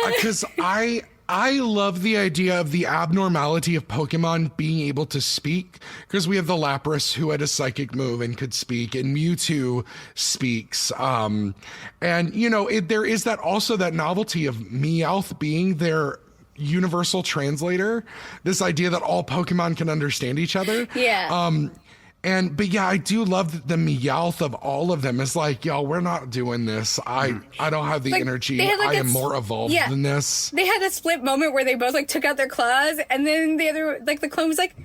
Because I love the idea of the abnormality of Pokemon being able to speak, because we have the Lapras who had a psychic move and could speak, and Mewtwo speaks. And, you know, there is that also that novelty of Meowth being their universal translator, this idea that all Pokemon can understand each other. Yeah. But yeah, I do love the Meowth of all of them. It's like, y'all, we're not doing this. I don't have the energy. I am more evolved than this. They had a split moment where they both like took out their claws, and then the other, like the clone was like,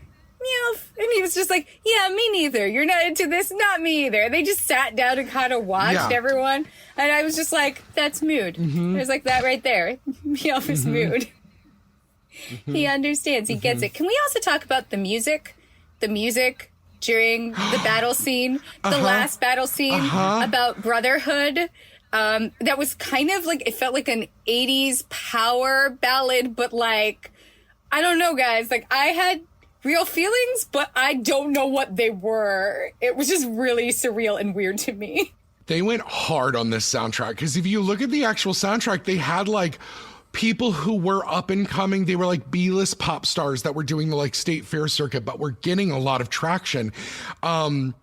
Meow. And he was just like, yeah, me neither. You're not into this? Not me either. They just sat down and kind of watched everyone. And I was just like, that's mood. I was like, that right there. Meow is mood. He understands. He gets it. Can we also talk about the music? The music during the battle scene, the last battle scene about brotherhood. That was kind of like, it felt like an 80s power ballad, but like, I don't know, guys. Like, I had real feelings, but I don't know what they were. It was just really surreal and weird to me. They went hard on this soundtrack, because if you look at the actual soundtrack, they had like people who were up and coming. They were like B-list pop stars that were doing the like state fair circuit, but were getting a lot of traction. Like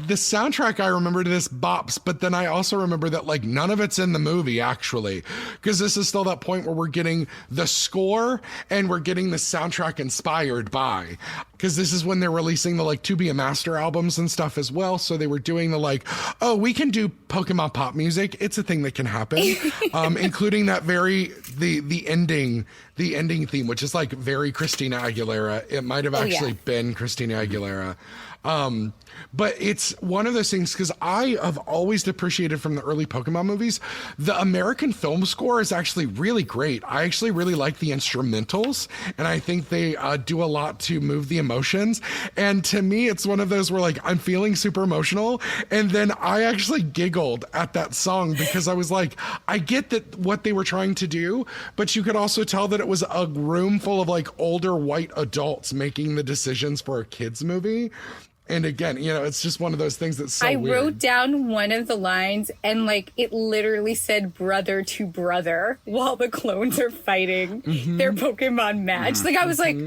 the soundtrack, I remember this bops, but then I also remember that like none of it's in the movie actually, because this is still that point where we're getting the score and we're getting the soundtrack inspired by, because this is when they're releasing the like To Be a Master albums and stuff as well. So they were doing the like, oh, we can do Pokemon pop music. It's a thing that can happen, including that the ending theme, which is like very Christina Aguilera. It might have actually been Christina Aguilera. But it's one of those things, because I have always appreciated from the early Pokemon movies, the American film score is actually really great. I actually really like the instrumentals, and I think they do a lot to move the emotions. And to me, it's one of those where like I'm feeling super emotional, and then I actually giggled at that song, because I was like, I get that what they were trying to do, but you could also tell that it was a room full of like older white adults making the decisions for a kids movie. And again, you know, it's just one of those things that's so weird. I wrote down one of the lines, and like it literally said brother to brother while the clones are fighting their Pokemon match. Like I was like,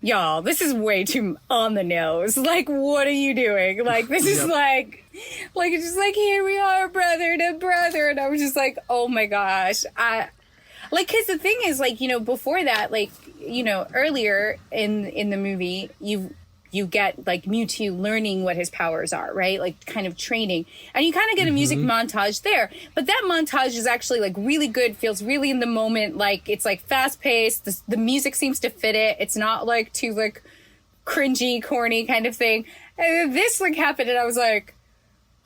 y'all, this is way too on the nose. Like, what are you doing? Like, this is like it's just like, here we are, brother to brother. And I was just like, oh my gosh. Because the thing is, like, you know, before that, like, you know, earlier in the movie, you get like Mewtwo learning what his powers are, right? Like kind of training. And you kind of get a music montage there. But that montage is actually like really good, feels really in the moment. Like it's like fast paced. The music seems to fit it. It's not like too like cringy, corny kind of thing. And this like happened and I was like,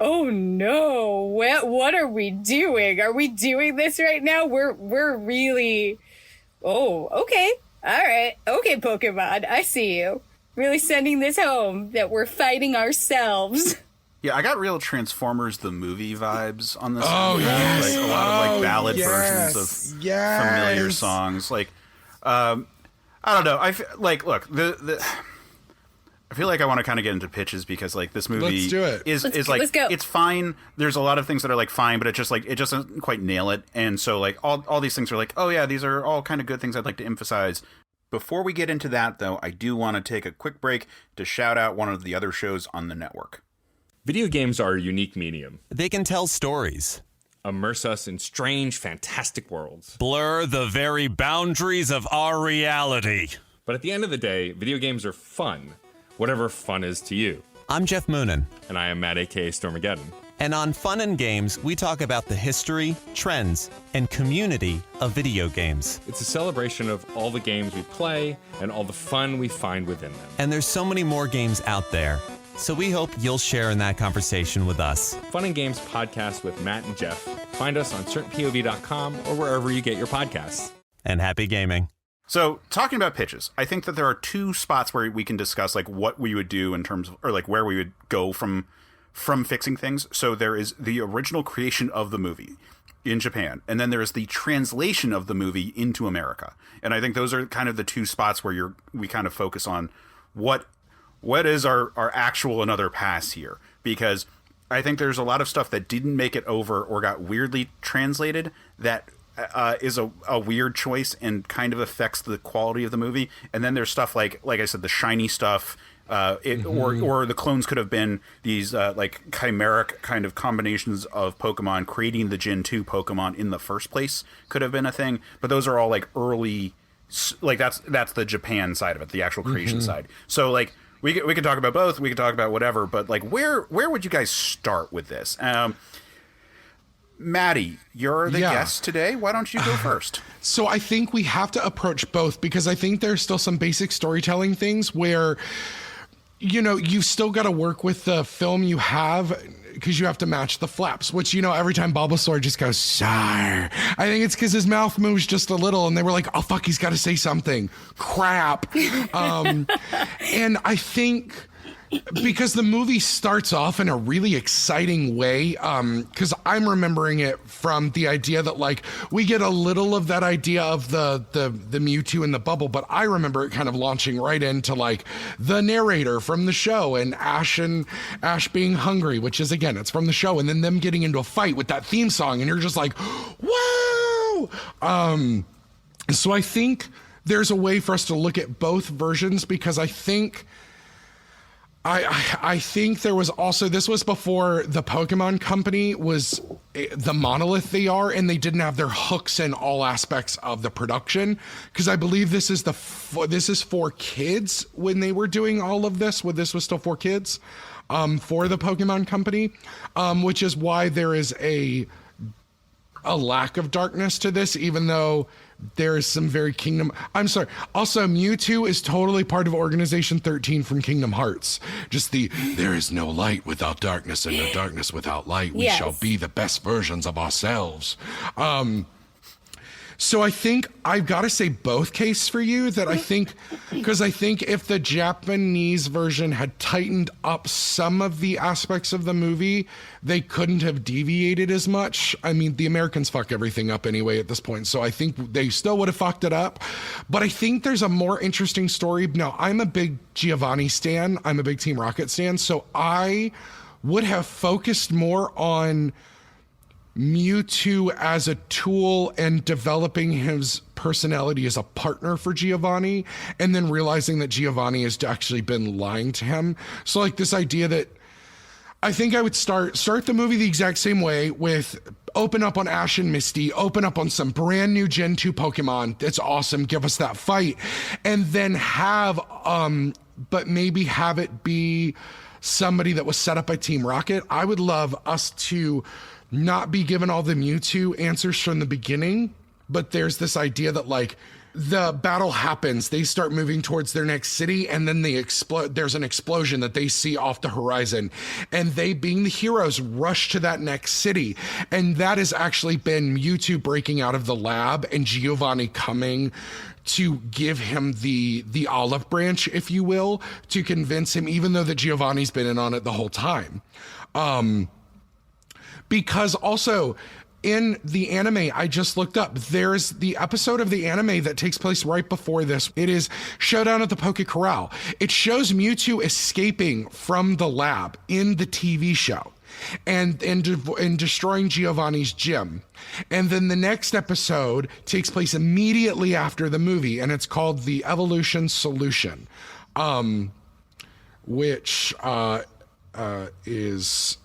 oh no, what are we doing? Are we doing this right now? We're really, oh, okay. All right. Okay, Pokemon, I see you. Really sending this home that we're fighting ourselves. Yeah, I got real Transformers the movie vibes on this. Oh, yes. Like a lot of like ballad versions of familiar songs. Like, I don't know. I look, I feel like I want to kind of get into pitches, because like this movie is like, it's fine. There's a lot of things that are like fine, but it just doesn't quite nail it. And so like all these things are like, oh yeah, these are all kind of good things I'd like to emphasize. Before we get into that, though, I do want to take a quick break to shout out one of the other shows on the network. Video games are a unique medium. They can tell stories, immerse us in strange, fantastic worlds, blur the very boundaries of our reality. But at the end of the day, video games are fun, whatever fun is to you. I'm Jeff Moonen. And I am Matt, a.k.a. Stormageddon. And on Fun and Games, we talk about the history, trends, and community of video games. It's a celebration of all the games we play and all the fun we find within them. And there's so many more games out there, so we hope you'll share in that conversation with us. Fun and Games podcast with Matt and Jeff. Find us on CertainPOV.com or wherever you get your podcasts. And happy gaming. So, talking about pitches, I think that there are two spots where we can discuss like what we would do in terms of, or like where we would go from fixing things. So there is the original creation of the movie in Japan, and then there is the translation of the movie into America. And I think those are kind of the two spots where we kind of focus on what is our actual Another Pass here, because I think there's a lot of stuff that didn't make it over or got weirdly translated that is a weird choice and kind of affects the quality of the movie. And then there's stuff like I said, the shiny stuff. Or the clones could have been these like chimeric kind of combinations of Pokemon. Creating the Gen 2 Pokemon in the first place could have been a thing, but those are all like early, like that's the Japan side of it, the actual creation side. So like we could talk about both, we could talk about whatever, but like where would you guys start with this? Matty, you're the guest today. Why don't you go first? So I think we have to approach both, because I think there's still some basic storytelling things where, you know, you've still got to work with the film you have, because you have to match the flaps, which, you know, every time Bulbasaur just goes, sire, I think it's because his mouth moves just a little, and they were like, oh, fuck, he's got to say something. Crap. And I think because the movie starts off in a really exciting way, because I'm remembering it from the idea that, like, we get a little of that idea of the Mewtwo in the bubble, but I remember it kind of launching right into, like, the narrator from the show, and Ash being hungry, which is, again, it's from the show, and then them getting into a fight with that theme song, and you're just like, whoa! So I think there's a way for us to look at both versions, because I think there was also, this was before the Pokemon Company was the monolith they are, and they didn't have their hooks in all aspects of the production, because I believe this is for kids when they were doing all of this, when this was still for kids, for the Pokemon Company, which is why there is a lack of darkness to this, even though there is some very I'm sorry. Also, Mewtwo is totally part of Organization 13 from Kingdom Hearts. Just there is no light without darkness, and no darkness without light. We shall be the best versions of ourselves. So I think I've got to say both case for you, that I think, because I think if the Japanese version had tightened up some of the aspects of the movie, they couldn't have deviated as much. I mean, the Americans fuck everything up anyway at this point, so I think they still would have fucked it up. But I think there's a more interesting story. Now, I'm a big Giovanni stan. I'm a big Team Rocket stan, so I would have focused more on Mewtwo as a tool and developing his personality as a partner for Giovanni, and then realizing that Giovanni has actually been lying to him. So, like, this idea that I think I would start the movie the exact same way, with open up on Ash and Misty, open up on some brand new Gen 2 Pokemon. That's awesome. Give us that fight. And then but maybe have it be somebody that was set up by Team Rocket. I would love us to not be given all the Mewtwo answers from the beginning, but there's this idea that, like, the battle happens, they start moving towards their next city, and then they explode. There's an explosion that they see off the horizon, and they, being the heroes, rush to that next city. And that has actually been Mewtwo breaking out of the lab and Giovanni coming to give him the olive branch, if you will, to convince him, even though that Giovanni's been in on it the whole time. Because also in the anime, I just looked up, there's the episode of the anime that takes place right before this. It is Showdown at the Poke Corral. It shows Mewtwo escaping from the lab in the TV show and destroying Giovanni's gym. And then the next episode takes place immediately after the movie, and it's called The Evolution Solution, which is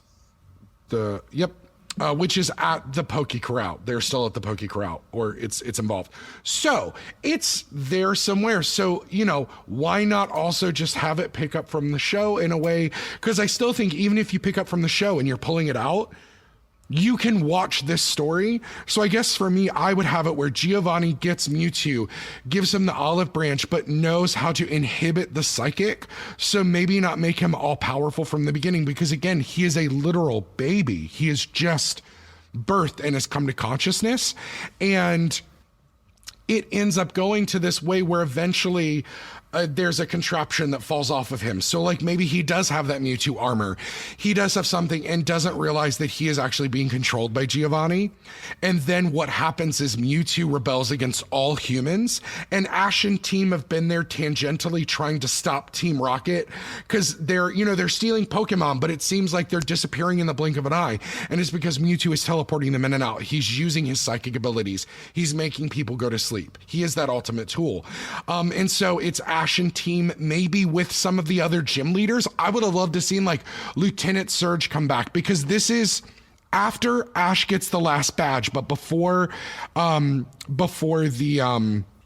which is at the Poke Corral. They're still at the Poke Corral, or it's involved. So it's there somewhere. So, you know, why not also just have it pick up from the show in a way? Because I still think even if you pick up from the show and you're pulling it out, you can watch this story. So I guess for me, I would have it where Giovanni gets Mewtwo, gives him the olive branch, but knows how to inhibit the psychic. So maybe not make him all powerful from the beginning, because again, he is a literal baby. He is just birthed and has come to consciousness. And it ends up going to this way where eventually there's a contraption that falls off of him. So, like, maybe he does have that Mewtwo armor. He does have something and doesn't realize that he is actually being controlled by Giovanni. And then what happens is Mewtwo rebels against all humans. And Ash and team have been there tangentially trying to stop Team Rocket, because they're stealing Pokemon, but it seems like they're disappearing in the blink of an eye. And it's because Mewtwo is teleporting them in and out. He's using his psychic abilities. He's making people go to sleep. He is that ultimate tool. And so it's Ash and team, maybe with some of the other gym leaders. I would have loved to seen like Lieutenant Surge come back, because this is after Ash gets the last badge, but before the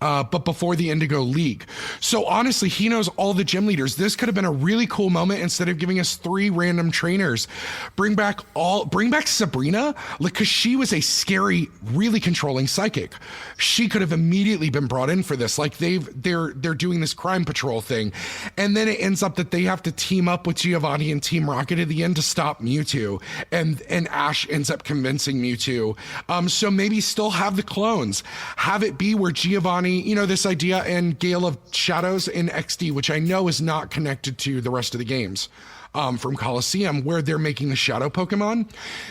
but before the Indigo League. So honestly, he knows all the gym leaders. This could have been a really cool moment. Instead of giving us 3 random trainers, bring back Sabrina, like, because she was a scary, really controlling psychic. She could have immediately been brought in for this. Like they're doing this crime patrol thing, and then it ends up that they have to team up with Giovanni and Team Rocket at the end to stop Mewtwo, and Ash ends up convincing Mewtwo. So maybe still have the clones, have it be where Giovanni, you know, this idea in Gale of Shadows in XD, which I know is not connected to the rest of the games. From Coliseum, where they're making the shadow Pokemon.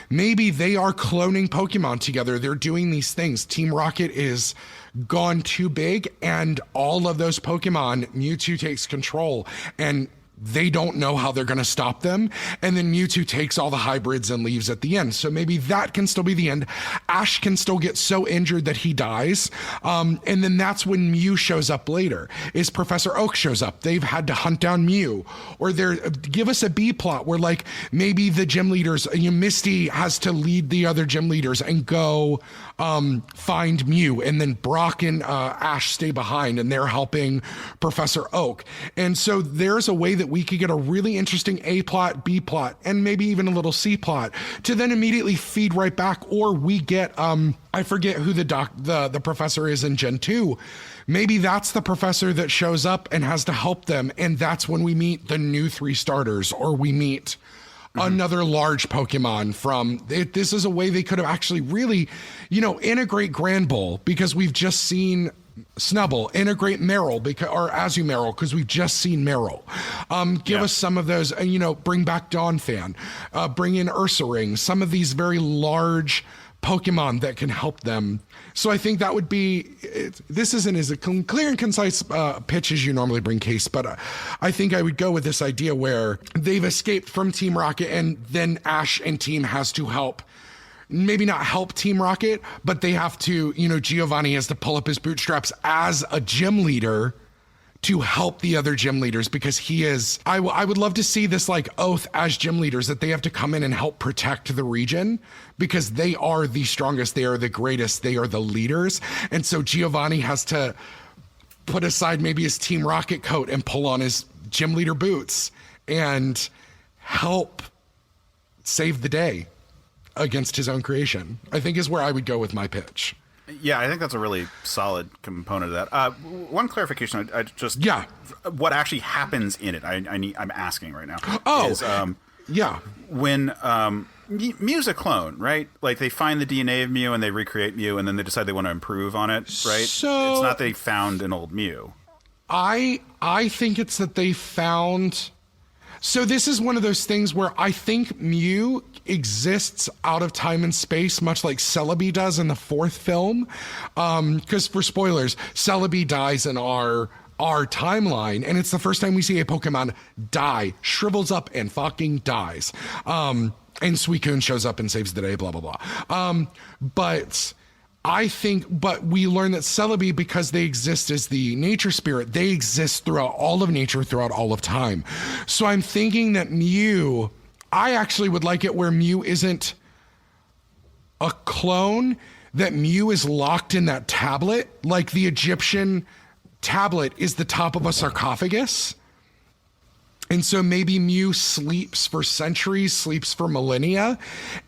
Maybe they are cloning Pokemon together. They're doing these things. Team Rocket is gone too big, and all of those Pokemon, Mewtwo takes control, and they don't know how they're going to stop them. And then Mewtwo takes all the hybrids and leaves at the end. So maybe that can still be the end. Ash can still get so injured that he dies. And then that's when Mew shows up later, is Professor Oak shows up. They've had to hunt down Mew, or give us a B plot where, like, maybe the gym leaders, Misty has to lead the other gym leaders and go find Mew, and then Brock and Ash stay behind and they're helping Professor Oak. And so there's a way that we could get a really interesting A plot, B plot, and maybe even a little C plot to then immediately feed right back. Or we get, I forget who the professor is in Gen 2. Maybe that's the professor that shows up and has to help them. And that's when we meet the new 3 starters, or we meet another large Pokemon from it. This is a way they could have actually really, integrate Granbull, because we've just seen Snubbull, integrate Meryl, or Azumarill, because we've just seen Meryl. Give us some of those, bring back Donphan, bring in Ursaring, some of these very large Pokemon that can help them. So I think that would be, this isn't as a clear and concise pitch as you normally bring, Case, but I think I would go with this idea where they've escaped from Team Rocket, and then Ash and team has to help. Maybe not help Team Rocket, but they have to, Giovanni has to pull up his bootstraps as a gym leader to help the other gym leaders, because he is, I would love to see this like oath as gym leaders that they have to come in and help protect the region, because they are the strongest, they are the greatest, they are the leaders. And so Giovanni has to put aside maybe his Team Rocket coat and pull on his gym leader boots and help save the day against his own creation, I think is where I would go with my pitch. Yeah, I think that's a really solid component of that. One clarification, what actually happens in it? I'm asking right now. When Mew's a clone, right? Like they find the DNA of Mew and they recreate Mew, and then they decide they want to improve on it, right? So it's not they found an old Mew. I think it's that they found. So this is one of those things where I think Mew exists out of time and space, much like Celebi does in the 4th film. Because for spoilers, Celebi dies in our timeline, and it's the first time we see a Pokemon die, shrivels up and fucking dies. And Suicune shows up and saves the day, blah, blah, blah. But we learn that Celebi, because they exist as the nature spirit, they exist throughout all of nature, throughout all of time. So I'm thinking that Mew, I actually would like it where Mew isn't a clone, that Mew is locked in that tablet, like the Egyptian tablet is the top of a sarcophagus. And so maybe Mew sleeps for centuries, sleeps for millennia,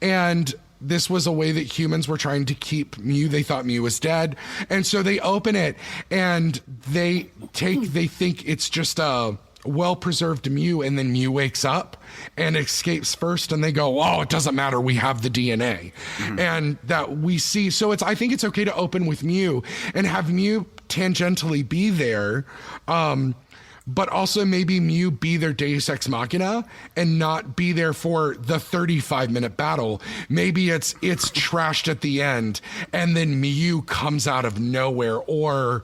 and this was a way that humans were trying to keep Mew. They thought Mew was dead. And so they open it and they think it's just a well-preserved Mew, and then Mew wakes up and escapes first, and they go, oh, it doesn't matter, we have the DNA. And that we see, so I think it's okay to open with Mew and have Mew tangentially be there, but also maybe Mew be their Deus Ex Machina and not be there for the 35-minute battle. Maybe it's trashed at the end, and then Mew comes out of nowhere, or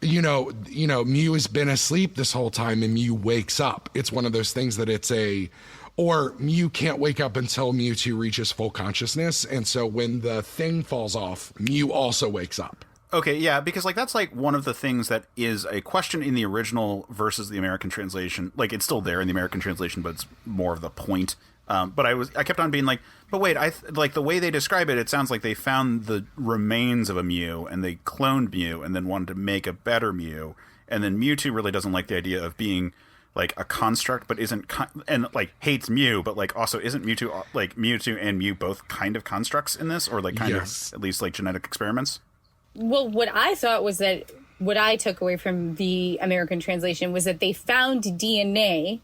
Mew has been asleep this whole time and Mew wakes up. It's one of those things that or Mew can't wake up until Mewtwo reaches full consciousness, and so when the thing falls off, Mew also wakes up. Okay, yeah, because that's one of the things that is a question in the original versus the American translation. Like, it's still there in the American translation, but it's more of the point But I kept on being like, but wait, like the way they describe it, it sounds like they found the remains of a Mew and they cloned Mew and then wanted to make a better Mew. And then Mewtwo really doesn't like the idea of being like a construct, but isn't and like hates Mew, but like also isn't Mewtwo like Mewtwo and Mew both kind of constructs in this, or like kind of at least like genetic experiments? Well, what I thought was that what I took away from the American translation was that they found DNA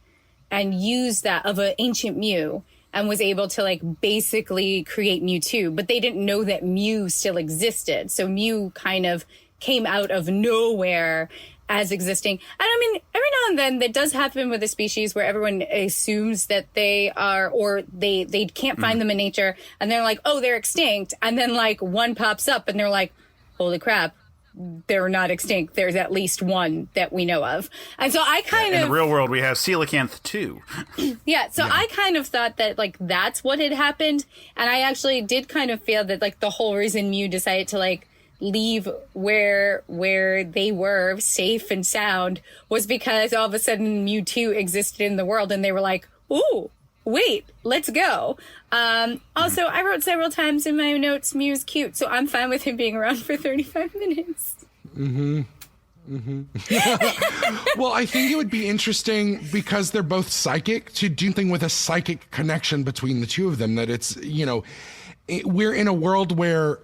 and used that of an ancient Mew and was able to like basically create Mewtwo, but they didn't know that Mew still existed. So Mew kind of came out of nowhere as existing. And I mean, every now and then that does happen with a species where everyone assumes that they are, or they can't find them in nature and they're like, oh, they're extinct. And then like one pops up and they're like, holy crap, they're not extinct. There's at least one that we know of. And so I kind of... In the real world, we have coelacanth too. Yeah, so I kind of thought that like that's what had happened. And I actually did kind of feel that like the whole reason Mew decided to like leave where they were safe and sound was because all of a sudden Mewtwo existed in the world and they were like, ooh, wait, let's go. Also, I wrote several times in my notes, Mew's cute, so I'm fine with him being around for 35 minutes. Well, I think it would be interesting because they're both psychic to do something with a psychic connection between the two of them, that it's, you know, we're in a world where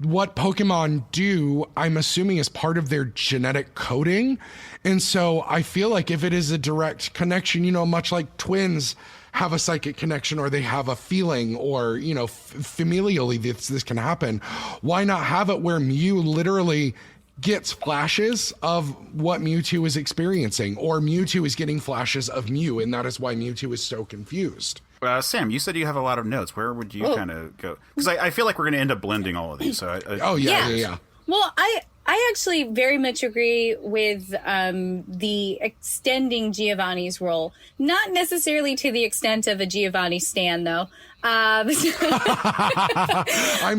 what Pokemon do, I'm assuming, is part of their genetic coding. And so I feel like if it is a direct connection, you know, much like twins have a psychic connection or they have a feeling, or, you know, familially this can happen, why not have it where Mew literally gets flashes of what Mewtwo is experiencing, or Mewtwo is getting flashes of Mew, and that is why Mewtwo is so confused. Sam, you said you have a lot of notes. Where would you kind of go? Because I feel like we're going to end up blending all of these. So yeah. Well, I actually very much agree with the extending Giovanni's role. Not necessarily to the extent of a Giovanni stan, though. I'm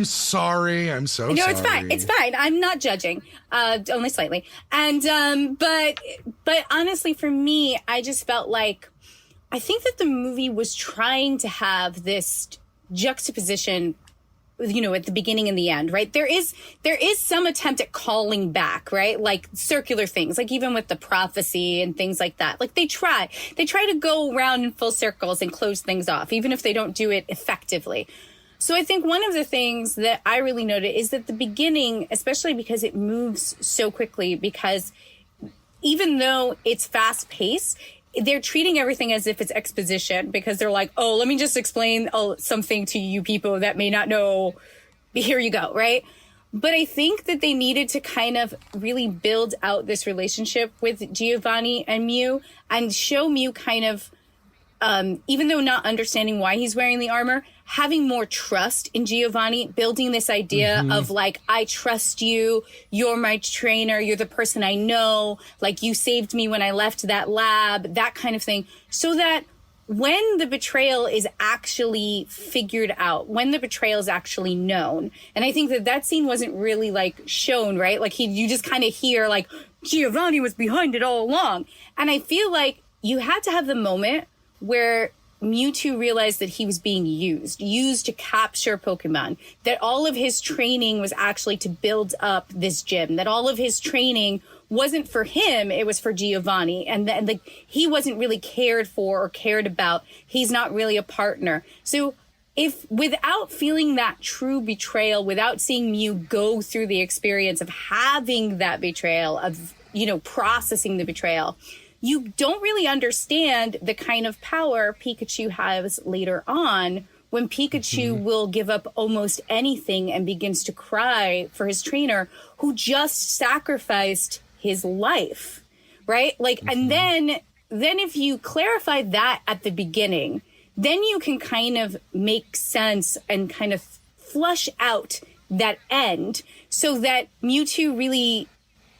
sorry. I'm so sorry. No, it's fine. It's fine. I'm not judging, only slightly. And but honestly, for me, I just felt like I think that the movie was trying to have this juxtaposition, you know, at the beginning and the end, right? There is some attempt at calling back, right? Like circular things, like even with the prophecy and things like that. Like they try to go around in full circles and close things off, even if they don't do it effectively. So I think one of the things that I really noted is that the beginning, especially because it moves so quickly, because even though it's fast paced, they're treating everything as if it's exposition, because they're like, oh, let me just explain something to you people that may not know. Here you go, right? But I think that they needed to kind of really build out this relationship with Giovanni and Mew and show Mew kind of, even though not understanding why he's wearing the armor, having more trust in Giovanni, building this idea of like, I trust you, you're my trainer, you're the person I know, like you saved me when I left that lab, that kind of thing. So that when the betrayal is actually figured out, when the betrayal is actually known, and I think that scene wasn't really like shown, right? Like you just kind of hear like Giovanni was behind it all along. And I feel like you had to have the moment where Mewtwo realized that he was being used to capture Pokemon, that all of his training was actually to build up this gym, that all of his training wasn't for him, it was for Giovanni, and that he wasn't really cared for or cared about. He's not really a partner. So if without feeling that true betrayal, without seeing Mew go through the experience of having that betrayal, of, you know, processing the betrayal, you don't really understand the kind of power Pikachu has later on, when Pikachu will give up almost anything and begins to cry for his trainer who just sacrificed his life, right? Like, and then if you clarify that at the beginning, then you can kind of make sense and kind of flush out that end so that Mewtwo really,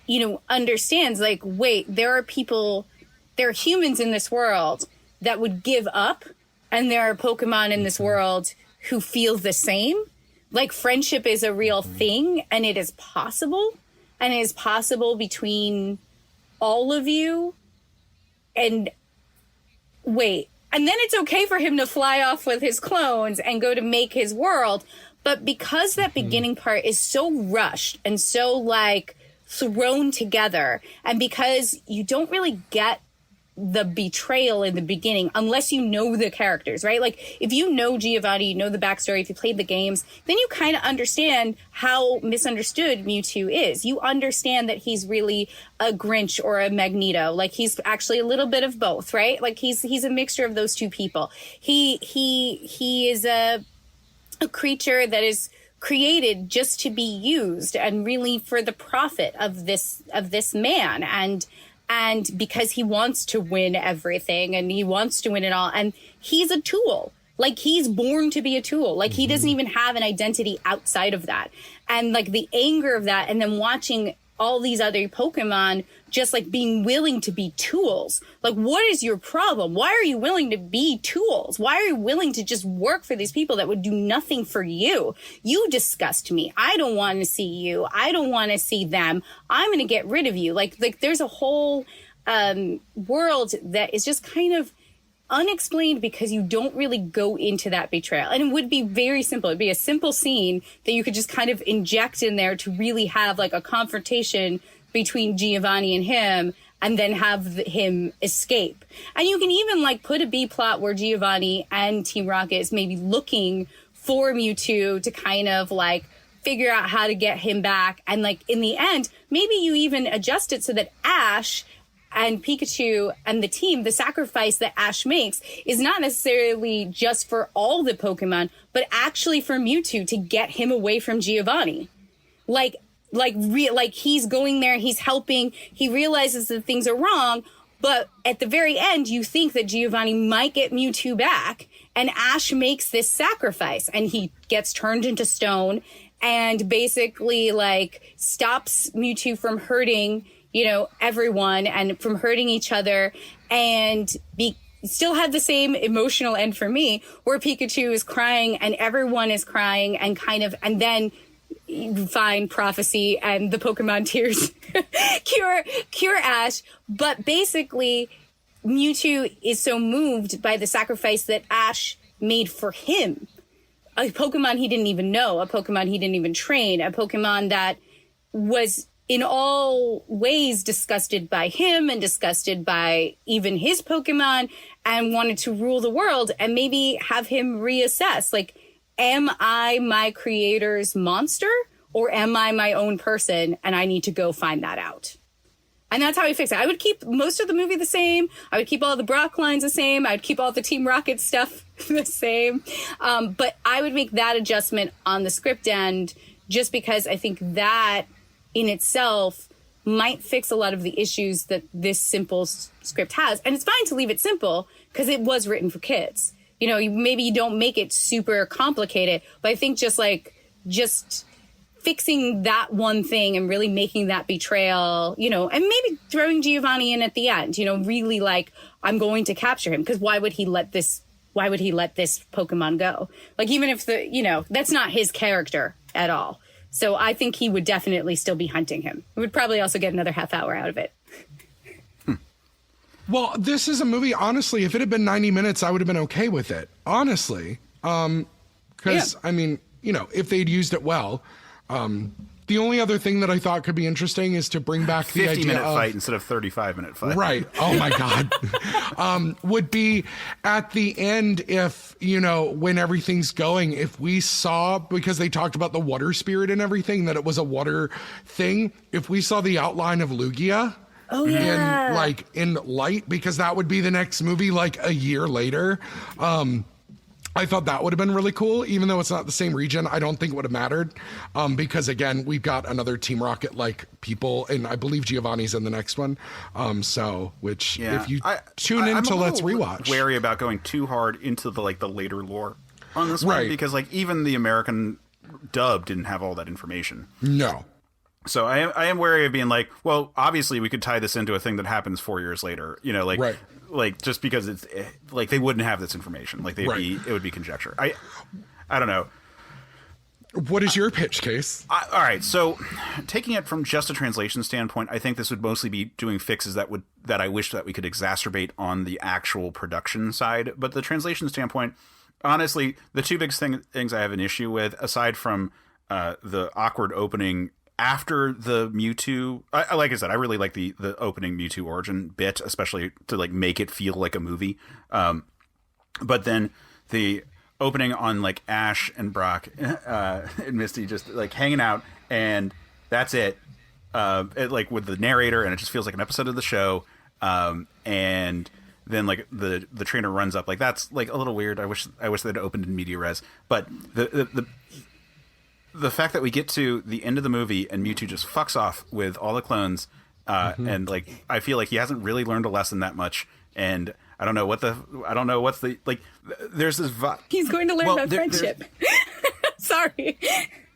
you know, understands like, wait, there are humans in this world that would give up, and there are Pokemon in this world who feel the same. Like friendship is a real thing, and it is possible, and it is possible between all of you. And wait, And then it's okay for him to fly off with his clones and go to make his world. But because that beginning part is so rushed and so like thrown together, and because you don't really get the betrayal in the beginning unless you know the characters, right? Like if you know Giovanni, you know the backstory, if you played the games, then you kind of understand how misunderstood Mewtwo is. You understand that he's really a Grinch or a Magneto. Like he's actually a little bit of both, right? Like he's a mixture of those two people. He is a creature that is created just to be used and really for the profit of this man, and because he wants to win everything and he wants to win it all, and he's a tool. Like he's born to be a tool. Like he doesn't even have an identity outside of that. And like the anger of that, and then watching all these other Pokemon just like being willing to be tools. Like, what is your problem? Why are you willing to be tools? Why are you willing to just work for these people that would do nothing for you? You disgust me. I don't want to see you. I don't want to see them. I'm going to get rid of you. Like there's a whole world that is just kind of unexplained because you don't really go into that betrayal. And it would be very simple. It'd be a simple scene that you could just kind of inject in there to really have like a confrontation between Giovanni and him, and then have him escape. And you can even like put a B plot where Giovanni and Team Rocket is maybe looking for Mewtwo to kind of like figure out how to get him back. And like in the end, maybe you even adjust it so that Ash and Pikachu and the team, the sacrifice that Ash makes is not necessarily just for all the Pokemon, but actually for Mewtwo to get him away from Giovanni. Like he's going there, he's helping, he realizes that things are wrong, but at the very end, you think that Giovanni might get Mewtwo back, and Ash makes this sacrifice, and he gets turned into stone, and basically, like, stops Mewtwo from hurting, everyone, and from hurting each other, and still had the same emotional end for me, where Pikachu is crying, and everyone is crying, and then you find prophecy and the Pokemon tears cure Ash. But basically, Mewtwo is so moved by the sacrifice that Ash made for him. A Pokemon he didn't even know, a Pokemon he didn't even train, a Pokemon that was in all ways disgusted by him and disgusted by even his Pokemon, and wanted to rule the world and maybe have him reassess, like, am I my creator's monster, or am I my own person, and I need to go find that out? And that's how he fixed it. I would keep most of the movie the same. I would keep all the Brock lines the same. I would keep all the Team Rocket stuff the same. But I would make that adjustment on the script end, just because I think that in itself might fix a lot of the issues that this simple script has. And it's fine to leave it simple because it was written for kids. Maybe you don't make it super complicated, but I think just fixing that one thing and really making that betrayal, and maybe throwing Giovanni in at the end, really like, I'm going to capture him, because why would he let this Pokemon go? Like, even if that's not his character at all. So I think he would definitely still be hunting him. We would probably also get another half hour out of it. Well, this is a movie, honestly, if it had been 90 minutes, I would have been okay with it, honestly. Because, I mean, if they'd used it well. The only other thing that I thought could be interesting is to bring back the idea 50-minute fight instead of 35-minute fight. Right. Oh, my God. Would be at the end if, when everything's going, if we saw, because they talked about the water spirit and everything, that it was a water thing, if we saw the outline of Lugia. Oh, yeah. In light, because that would be the next movie, like a year later. I thought that would have been really cool, even though it's not the same region. I don't think it would have mattered, because again, we've got another Team Rocket like people, and I believe Giovanni's in the next one. If you tune in to Let's Rewatch, wary about going too hard into the later lore on this one, because even the American dub didn't have all that information. No. So I am wary of being like, well, obviously we could tie this into a thing that happens 4 years later, like just because it's like they wouldn't have this information, like it would be conjecture. I don't know. What is your pitch case? All right, so taking it from just a translation standpoint, I think this would mostly be doing fixes that I wish that we could exacerbate on the actual production side. But the translation standpoint, honestly, the two big things I have an issue with, aside from the awkward opening after the Mewtwo, like I said, I really like the opening Mewtwo origin bit, especially to like make it feel like a movie. But then the opening on like Ash and Brock and Misty just like hanging out, and that's it. Like with the narrator, and it just feels like an episode of the show. And then like the trainer runs up, like that's like a little weird. I wish they'd opened in media res. But the fact that we get to the end of the movie and Mewtwo just fucks off with all the clones, and like I feel like he hasn't really learned a lesson that much, and I don't know what's the like. There's this he's going to learn about friendship. Sorry.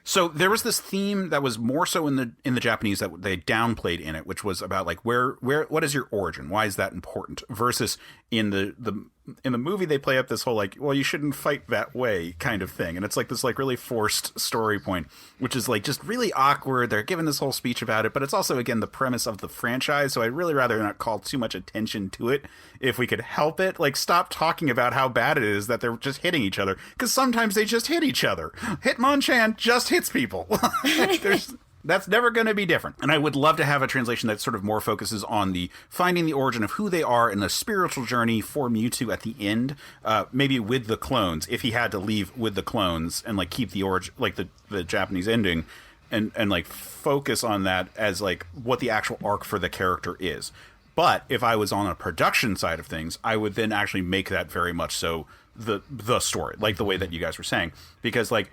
So there was this theme that was more so in the Japanese that they downplayed in it, which was about like what is your origin? Why is that important? Versus in the movie they play up this whole like, well, you shouldn't fight that way kind of thing, and it's like this like really forced story point, which is like just really awkward. They're giving this whole speech about it, but it's also again the premise of the franchise, so I'd really rather not call too much attention to it if we could help it. Like stop talking about how bad it is that they're just hitting each other, because sometimes they just hit each other. Hitmonchan just hits people. That's never going to be different. And I would love to have a translation that sort of more focuses on the finding the origin of who they are and the spiritual journey for Mewtwo at the end, maybe with the clones, if he had to leave with the clones and like keep the origin, like the Japanese ending, and like focus on that as like what the actual arc for the character is. But if I was on a production side of things, I would then actually make that very much so the story, like the way that you guys were saying, because like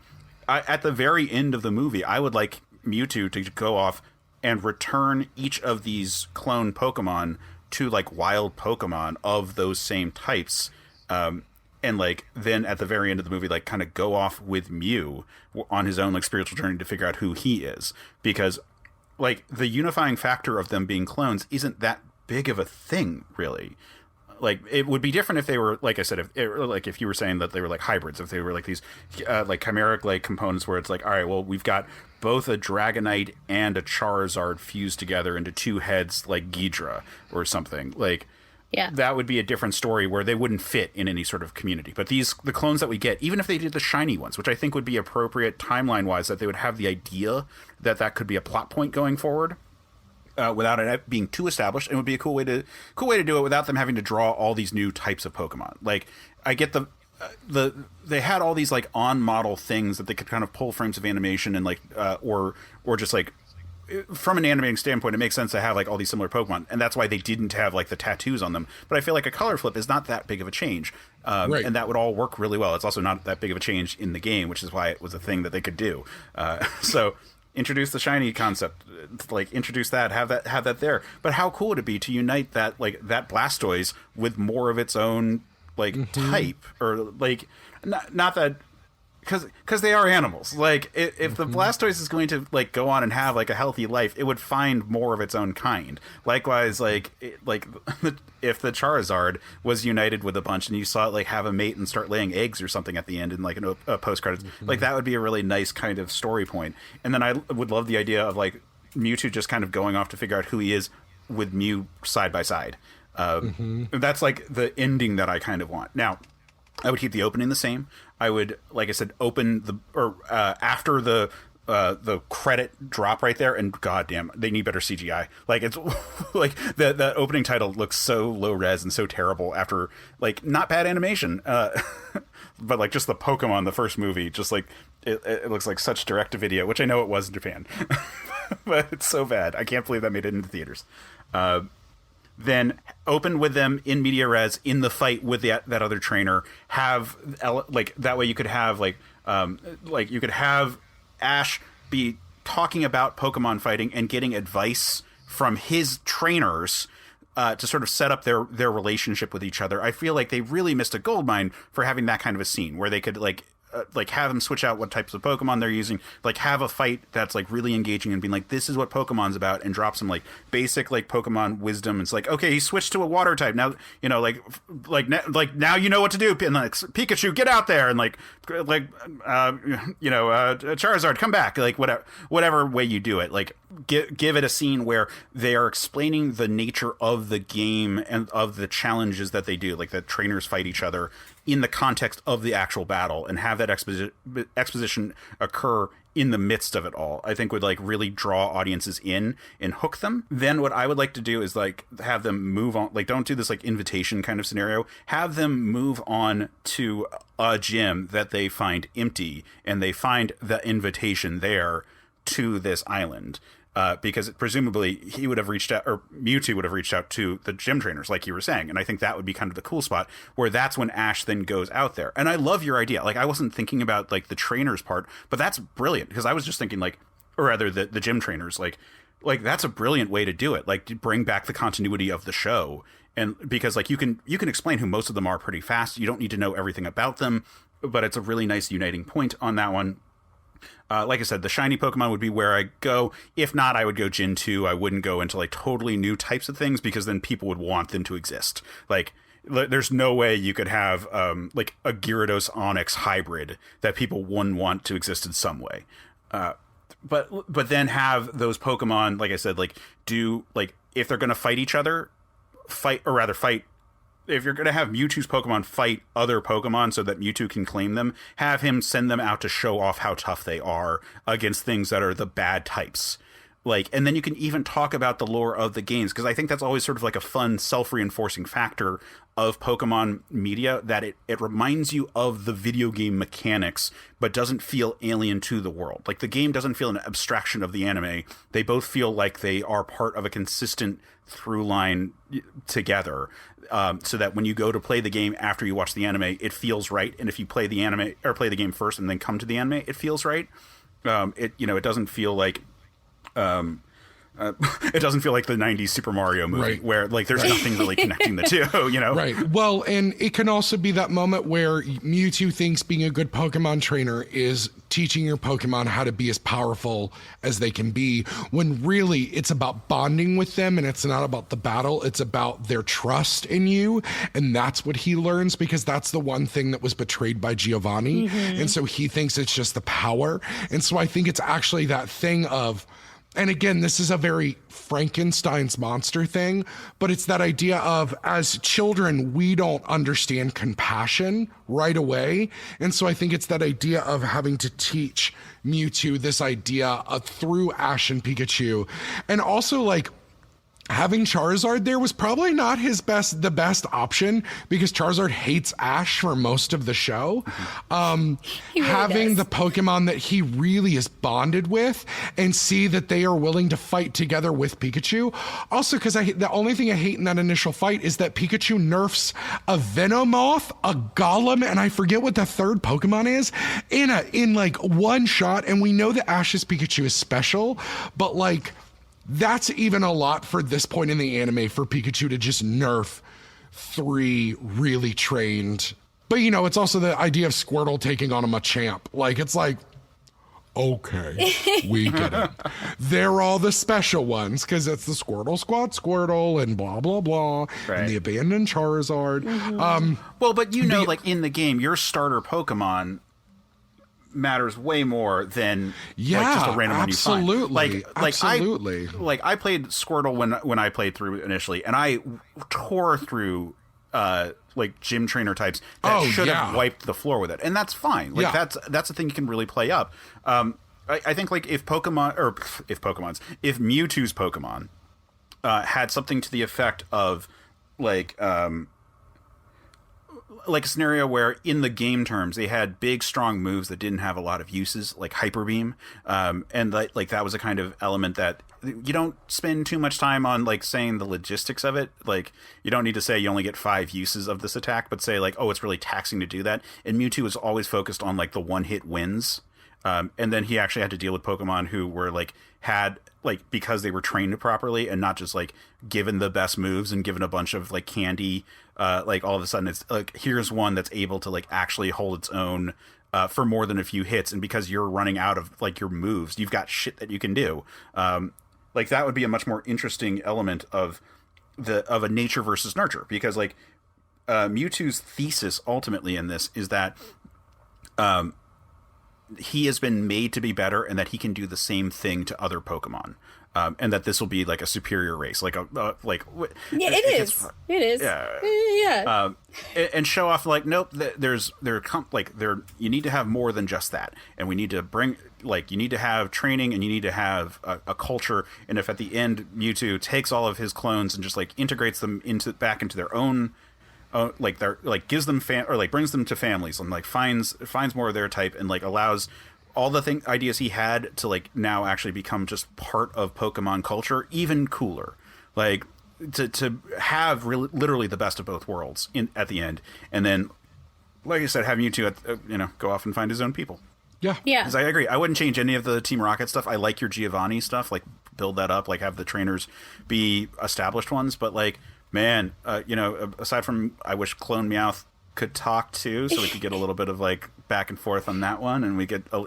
at the very end of the movie, I would like Mewtwo to go off and return each of these clone Pokemon to like wild Pokemon of those same types, and like then at the very end of the movie, like kind of go off with Mew on his own like spiritual journey to figure out who he is, because like the unifying factor of them being clones isn't that big of a thing, really. Like it would be different if they were, like I said, if you were saying that they were like hybrids, if they were like these like chimeric like components where it's like, all right, well, we've got both a Dragonite and a Charizard fused together into two heads like Ghidra or something. Like, yeah, that would be a different story where they wouldn't fit in any sort of community. But the clones that we get, even if they did the shiny ones, which I think would be appropriate timeline wise, that they would have the idea that could be a plot point going forward. Without it being too established, and would be a cool way to do it without them having to draw all these new types of Pokemon. Like I get they had all these like on model things that they could kind of pull frames of animation and like or just like from an animating standpoint, it makes sense to have like all these similar Pokemon, and that's why they didn't have like the tattoos on them. But I feel like a color flip is not that big of a change, right. And that would all work really well. It's also not that big of a change in the game, which is why it was a thing that they could do. So. Introduce the shiny concept, like introduce that, have that there. But how cool would it be to unite that like that Blastoise with more of its own like type, or like not that, because they are animals. Like if the Blastoise is going to like go on and have like a healthy life, it would find more of its own kind. Likewise, like if the Charizard was united with a bunch and you saw it like have a mate and start laying eggs or something at the end in like a post credits, like that would be a really nice kind of story point. And then I would love the idea of like Mewtwo just kind of going off to figure out who he is with Mew side by side. That's like the ending that I kind of want. Now, I would keep the opening the same. I would, like I said, open after the credit drop right there, and goddamn, they need better CGI. Like it's like the opening title looks so low res and so terrible after like not bad animation, but like just the Pokemon, the first movie, just like it looks like such direct to video, which I know it was in Japan, but it's so bad. I can't believe that made it into theaters. Then open with them in media res in the fight with that other trainer. Have like that way you could have like you could have Ash be talking about Pokemon fighting and getting advice from his trainers to sort of set up their relationship with each other. I feel like they really missed a goldmine for having that kind of a scene where they could like like have them switch out what types of Pokemon they're using, like have a fight that's like really engaging and being like, this is what Pokemon's about, and drop some like basic like Pokemon wisdom. It's like, okay, he switched to a water type now, you know, like now you know what to do, and like Pikachu, get out there, and Charizard, come back, like whatever way you do it, like give it a scene where they are explaining the nature of the game and of the challenges that they do, like that trainers fight each other in the context of the actual battle, and have that exposition occur in the midst of it all, I think would like really draw audiences in and hook them. Then what I would like to do is like have them move on, like don't do this like invitation kind of scenario, have them move on to a gym that they find empty, and they find the invitation there to this island. Because presumably he would have reached out, or Mewtwo would have reached out to the gym trainers, like you were saying. And I think that would be kind of the cool spot where that's when Ash then goes out there. And I love your idea. Like, I wasn't thinking about like the trainers part, but that's brilliant, because I was just thinking like, or rather the gym trainers, like that's a brilliant way to do it. Like to bring back the continuity of the show. And because like you can explain who most of them are pretty fast. You don't need to know everything about them, but it's a really nice uniting point on that one. Like I said, the shiny Pokemon would be where I go. If not, I would go Gen 2. I wouldn't go into like totally new types of things, because then people would want them to exist. Like, there's no way you could have like a Gyarados Onix hybrid that people wouldn't want to exist in some way. But then have those Pokemon, like I said, like do like if they're going to fight each other, fight. If you're going to have Mewtwo's Pokemon fight other Pokemon so that Mewtwo can claim them, have him send them out to show off how tough they are against things that are the bad types. Like, and then you can even talk about the lore of the games, because I think that's always sort of like a fun self-reinforcing factor of Pokemon media, that it reminds you of the video game mechanics, but doesn't feel alien to the world. Like, the game doesn't feel an abstraction of the anime. They both feel like they are part of a consistent through line together. So that when you go to play the game after you watch the anime, it feels right. And if you play the anime or play the game first and then come to the anime, it feels right. It doesn't feel like it doesn't feel like the 90s Super Mario movie, right, where like there's nothing really connecting the two, you know? Right. Well, and it can also be that moment where Mewtwo thinks being a good Pokemon trainer is teaching your Pokemon how to be as powerful as they can be, when really it's about bonding with them, and it's not about the battle. It's about their trust in you. And that's what he learns, because that's the one thing that was betrayed by Giovanni. Mm-hmm. And so he thinks it's just the power. And so I think it's actually that thing of, and again, this is a very Frankenstein's monster thing, but it's that idea of, as children, we don't understand compassion right away. And so I think it's that idea of having to teach Mewtwo this idea of, through Ash and Pikachu. And also, like, having Charizard there was probably not the best option, because Charizard hates Ash for most of the show. Really having the Pokemon that he really is bonded with, and see that they are willing to fight together with Pikachu. Also, because the only thing I hate in that initial fight is that Pikachu nerfs a Venomoth, a Golem, and I forget what the third Pokemon is, in like one shot. And we know that Ash's Pikachu is special, but like, that's even a lot for this point in the anime, for Pikachu to just nerf 3 really trained. But, you know, it's also the idea of Squirtle taking on a Machamp. Like, it's like, okay, we get it. They're all the special ones, because it's the Squirtle Squad Squirtle and blah, blah, blah, right, and the abandoned Charizard. Mm-hmm. Well, but like in the game, your starter Pokemon matters way more than like just a random one you find. Absolutely. I played Squirtle when I played through initially, and I tore through like gym trainer types that should have wiped the floor with it, and that's fine. Like that's a thing you can really play up. I think like if Mewtwo's Pokemon had something to the effect of like a scenario where in the game terms they had big strong moves that didn't have a lot of uses, like Hyper Beam, and like that was a kind of element that you don't spend too much time on like saying the logistics of it. Like, you don't need to say you only get 5 uses of this attack, but say like, oh, it's really taxing to do that. And Mewtwo was always focused on like the one-hit wins. And then he actually had to deal with Pokemon who were like, had like, because they were trained properly and not just like given the best moves and given a bunch of like candy, like all of a sudden it's like, here's one that's able to like actually hold its own for more than a few hits, and because you're running out of like your moves, you've got shit that you can do. Like that would be a much more interesting element of a nature versus nurture, because like Mewtwo's thesis ultimately in this is that he has been made to be better, and that he can do the same thing to other Pokemon, and that this will be like a superior race, like yeah, it is. Yeah. And show off like, nope, you need to have more than just that, and we need to bring, like, you need to have training, and you need to have a culture. And if at the end Mewtwo takes all of his clones and just like integrates them back into their own, like they're like gives them or like brings them to families, and like finds more of their type, and like allows all the ideas he had to like now actually become just part of Pokemon culture, even cooler. Like to have literally the best of both worlds at the end, and then, like I said, have Mewtwo go off and find his own people. Yeah. Because I agree, I wouldn't change any of the Team Rocket stuff. I like your Giovanni stuff, like build that up, like have the trainers be established ones, but like, man, aside from, I wish Clone Meowth could talk too, so we could get a little bit of like back and forth on that one, and we get a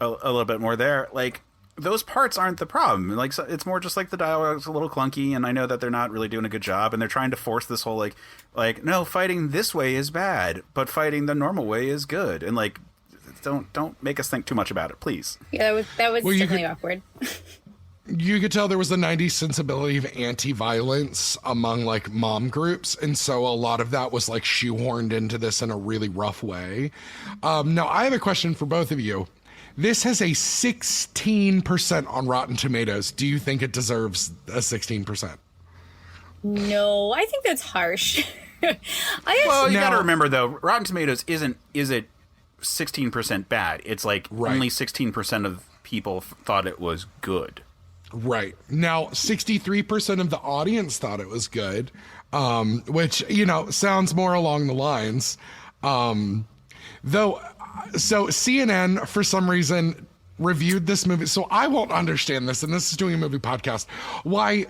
little bit more there. Like, those parts aren't the problem. Like, so it's more just like the dialogue's a little clunky, and I know that they're not really doing a good job, and they're trying to force this whole like no, fighting this way is bad, but fighting the normal way is good, and like don't make us think too much about it, please. Yeah, that was definitely awkward. You could tell there was a 90s sensibility of anti-violence among like mom groups, and so a lot of that was like shoehorned into this in a really rough way. Now I have a question for both of you. This has a 16% on Rotten Tomatoes. Do you think it deserves a 16%? No, I think that's harsh. Well, you got to remember though, Rotten Tomatoes is it 16% bad? It's like only 16% of people thought it was good. Right. Now, 63% of the audience thought it was good, which, sounds more along the lines. Though, so CNN, for some reason, reviewed this movie. So I won't understand this, and this is doing a movie podcast. Why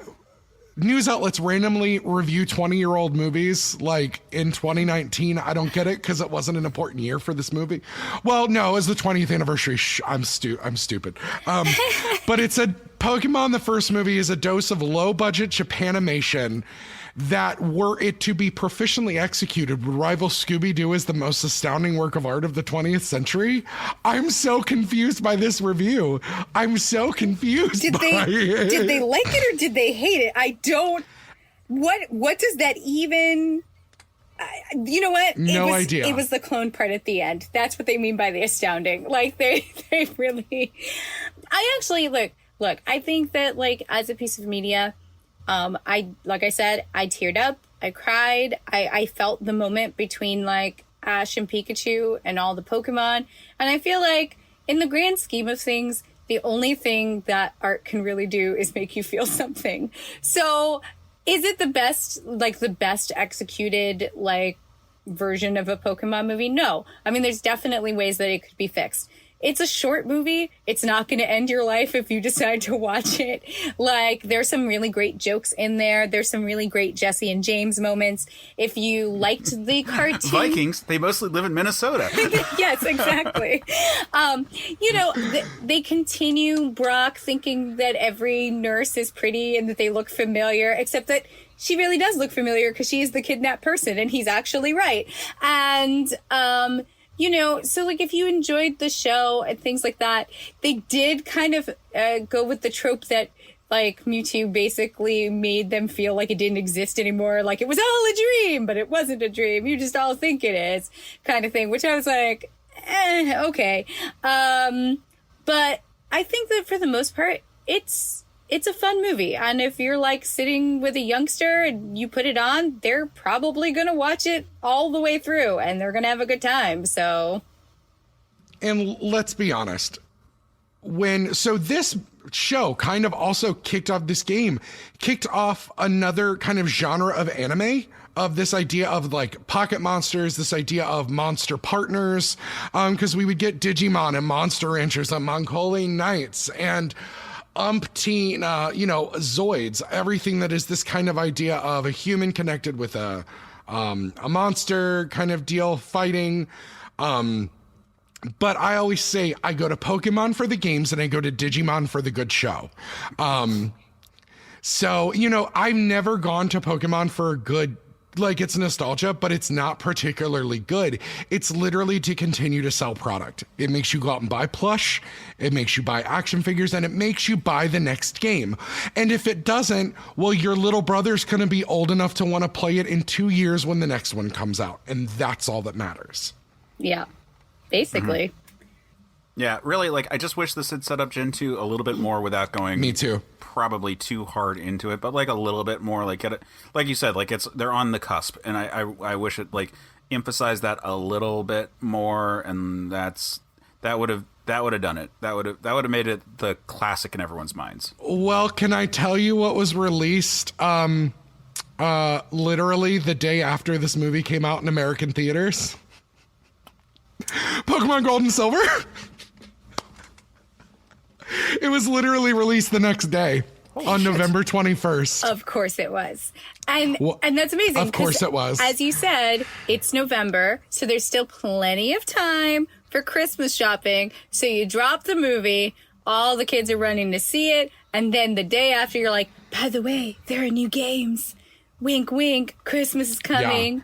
news outlets randomly review 20-year-old movies like in 2019. I don't get it, because it wasn't an important year for this movie. Well, no, it was the 20th anniversary. I'm stupid. But it said Pokemon, the first movie, is a dose of low-budget Japanimation that, were it to be proficiently executed, would rival Scooby-Doo as the most astounding work of art of the 20th century. I'm so confused by this review. I'm so confused. Did they like it or did they hate it? I don't. What does that even? You know what? No idea. It was the clone part at the end. That's what they mean by the astounding. Like they really. I actually look. I think that like as a piece of media. Like I said, I teared up, I cried, I felt the moment between like Ash and Pikachu and all the Pokemon. And I feel like in the grand scheme of things, the only thing that art can really do is make you feel something. So is it the best executed like version of a Pokemon movie? No. I mean, there's definitely ways that it could be fixed. It's a short movie. It's not going to end your life if you decide to watch it. Like, there's some really great jokes in there. There's some really great Jesse and James moments. If you liked the cartoon... Vikings, they mostly live in Minnesota. Yes, exactly. They continue Brock thinking that every nurse is pretty and that they look familiar, except that she really does look familiar because she is the kidnapped person, and he's actually right. And... so like if you enjoyed the show and things like that, they did kind of go with the trope that like Mewtwo basically made them feel like it didn't exist anymore. Like it was all a dream, but it wasn't a dream. You just all think it is kind of thing, which I was like, okay. But I think that for the most part, it's a fun movie. And if you're like sitting with a youngster and you put it on, they're probably going to watch it all the way through and they're going to have a good time. So. And let's be honest. So this show kind of also kicked off another kind of genre of anime, of this idea of like pocket monsters, this idea of monster partners. Cause we would get Digimon and Monster Ranchers and Mongolian Knights and umpteen, Zoids, everything that is this kind of idea of a human connected with a monster kind of deal fighting. But I always say I go to Pokemon for the games and I go to Digimon for the good show. So, I've never gone to Pokemon for a good, like, it's nostalgia, but it's not particularly good. It's literally to continue to sell product. It makes you go out and buy plush, it makes you buy action figures, and it makes you buy the next game. And if it doesn't, well, your little brother's going to be old enough to want to play it in 2 years when the next one comes out. And that's all that matters. Yeah, basically. Yeah, really, like, I just wish this had set up Gen 2 a little bit more without going... Me too. Probably too hard into it, but, like, a little bit more, like, like you said, like, they're on the cusp, and I wish it, like, emphasized that a little bit more, and that would have done it. That would have made it the classic in everyone's minds. Well, can I tell you what was released, literally the day after this movie came out in American theaters? Pokemon Gold and Silver. It was literally released the next day on November 21st. Of course it was. And that's amazing. Of course it was. As you said, it's November, so there's still plenty of time for Christmas shopping. So you drop the movie, all the kids are running to see it, and then the day after you're like, by the way, there are new games. Wink, wink, Christmas is coming. Yeah.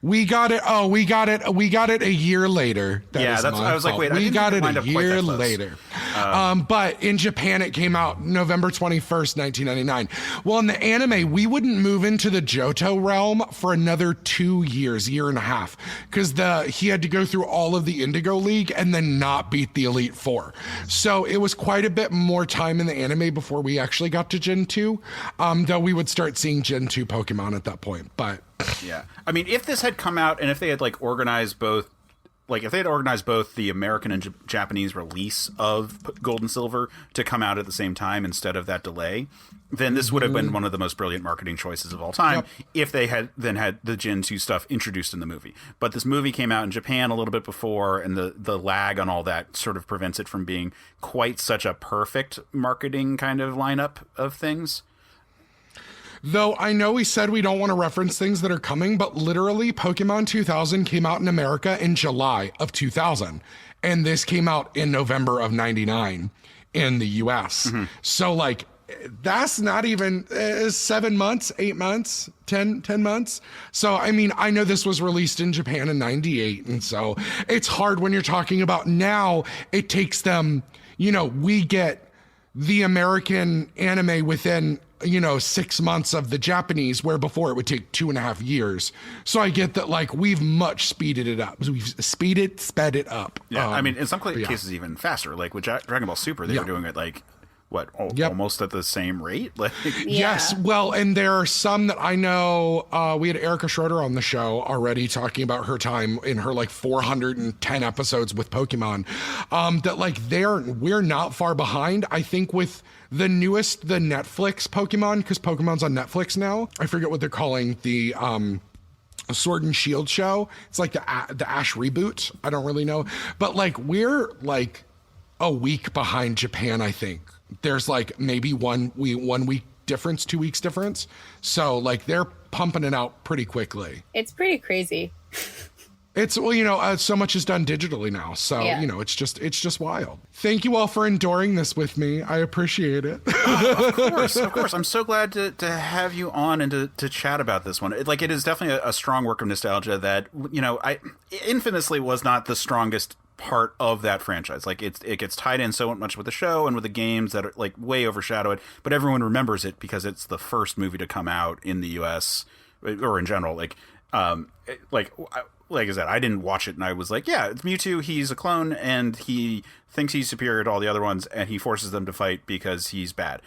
We got it a year later. I was like, wait, we got it a year later. But in Japan, it came out November 21st, 1999. Well, in the anime, we wouldn't move into the Johto realm for another 2 years, year and a half, because he had to go through all of the Indigo League and then not beat the Elite Four. So it was quite a bit more time in the anime before we actually got to Gen 2, though we would start seeing Gen 2 Pokemon at that point. But yeah, I mean, if this had come out and if they had organized both the American and Japanese release of Gold and Silver to come out at the same time instead of that delay, then this would have been one of the most brilliant marketing choices of all time. Yep. If they had then had the Gen 2 stuff introduced in the movie. But this movie came out in Japan a little bit before, and the lag on all that sort of prevents it from being quite such a perfect marketing kind of lineup of things. Though I know we said we don't want to reference things that are coming, but literally Pokemon 2000 came out in America in July of 2000. And this came out in November of 99 in the US. Mm-hmm. So that's not even 7 months, 8 months, 10 months. So, I mean, I know this was released in Japan in 98. And so it's hard when you're talking about now. It takes them, we get the American anime within 6 months of the Japanese, where before it would take 2.5 years. So I get that we've much speeded it up. We've sped it up. Yeah, I mean, in some cases even faster. Like with Dragon Ball Super, they were doing it almost at the same rate? Yes. Well, and there are some that I know, we had Erica Schroeder on the show already talking about her time in her 410 episodes with Pokemon, that we're not far behind. I think with the Netflix Pokemon, because Pokemon's on Netflix now. I forget what they're calling the Sword and Shield show. It's like the Ash reboot. I don't really know. But we're a week behind Japan, I think. There's maybe 1 week difference, 2 weeks difference. So they're pumping it out pretty quickly. It's pretty crazy. It's so much is done digitally now. So, it's just wild. Thank you all for enduring this with me. I appreciate it. Of course. I'm so glad to have you on and to chat about this one. It is definitely a strong work of nostalgia that, I infamously was not the strongest part of that franchise. It gets tied in so much with the show and with the games that are way overshadow it, but everyone remembers it because it's the first movie to come out in the US or in general. Like I said, I didn't watch it and I was like, yeah, it's Mewtwo, he's a clone and he thinks he's superior to all the other ones and he forces them to fight because he's bad.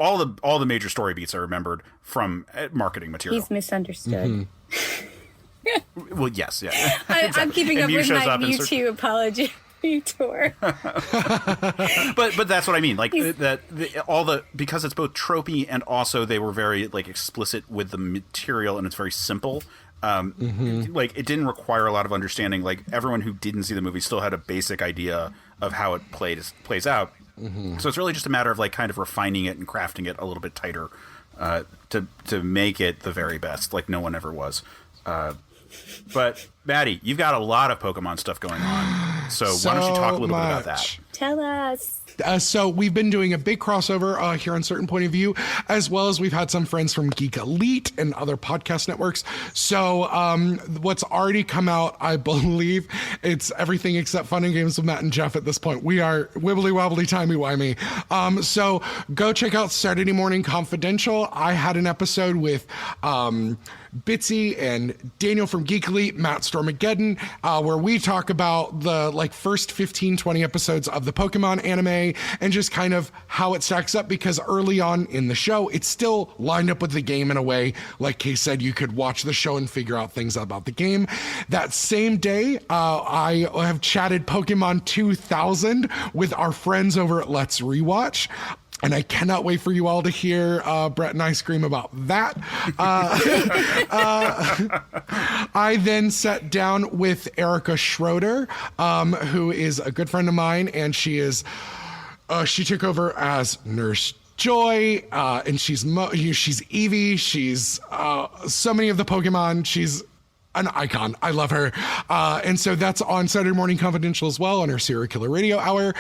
All the major story beats I remembered from marketing material. He's misunderstood. Mm-hmm. Well, yes, yeah. I'm keeping up with my Mewtwo apology tour. but that's what I mean. Because it's both tropey and also they were very explicit with the material and it's very simple. It didn't require a lot of understanding. Everyone who didn't see the movie still had a basic idea of how it plays out. Mm-hmm. So it's really just a matter of kind of refining it and crafting it a little bit tighter to make it the very best, like no one ever was. But Matty, you've got a lot of Pokemon stuff going on. So why don't you talk a little bit about that? Tell us. So we've been doing a big crossover here on Certain Point of View, as well as we've had some friends from Geek Elite and other podcast networks. So what's already come out, I believe it's everything except Fun and Games with Matt and Jeff at this point. We are wibbly wobbly timey wimey. So go check out Saturday Morning Confidential. I had an episode with Bitsy and Daniel from Geek Elite, Matt Stormageddon, where we talk about the first 15, 20 episodes of the Pokemon anime and just kind of how it stacks up, because early on in the show, it's still lined up with the game in a way. Like Kay said, you could watch the show and figure out things about the game. That same day, I have chatted Pokemon 2000 with our friends over at Let's Rewatch. And I cannot wait for you all to hear Brett and I scream about that. I then sat down with Erica Schroeder, who is a good friend of mine, and she took over as Nurse Joy, and she's Eevee. She's so many of the Pokemon. She's an icon. I love her. And so that's on Saturday Morning Confidential as well on our Serial Killer Radio Hour.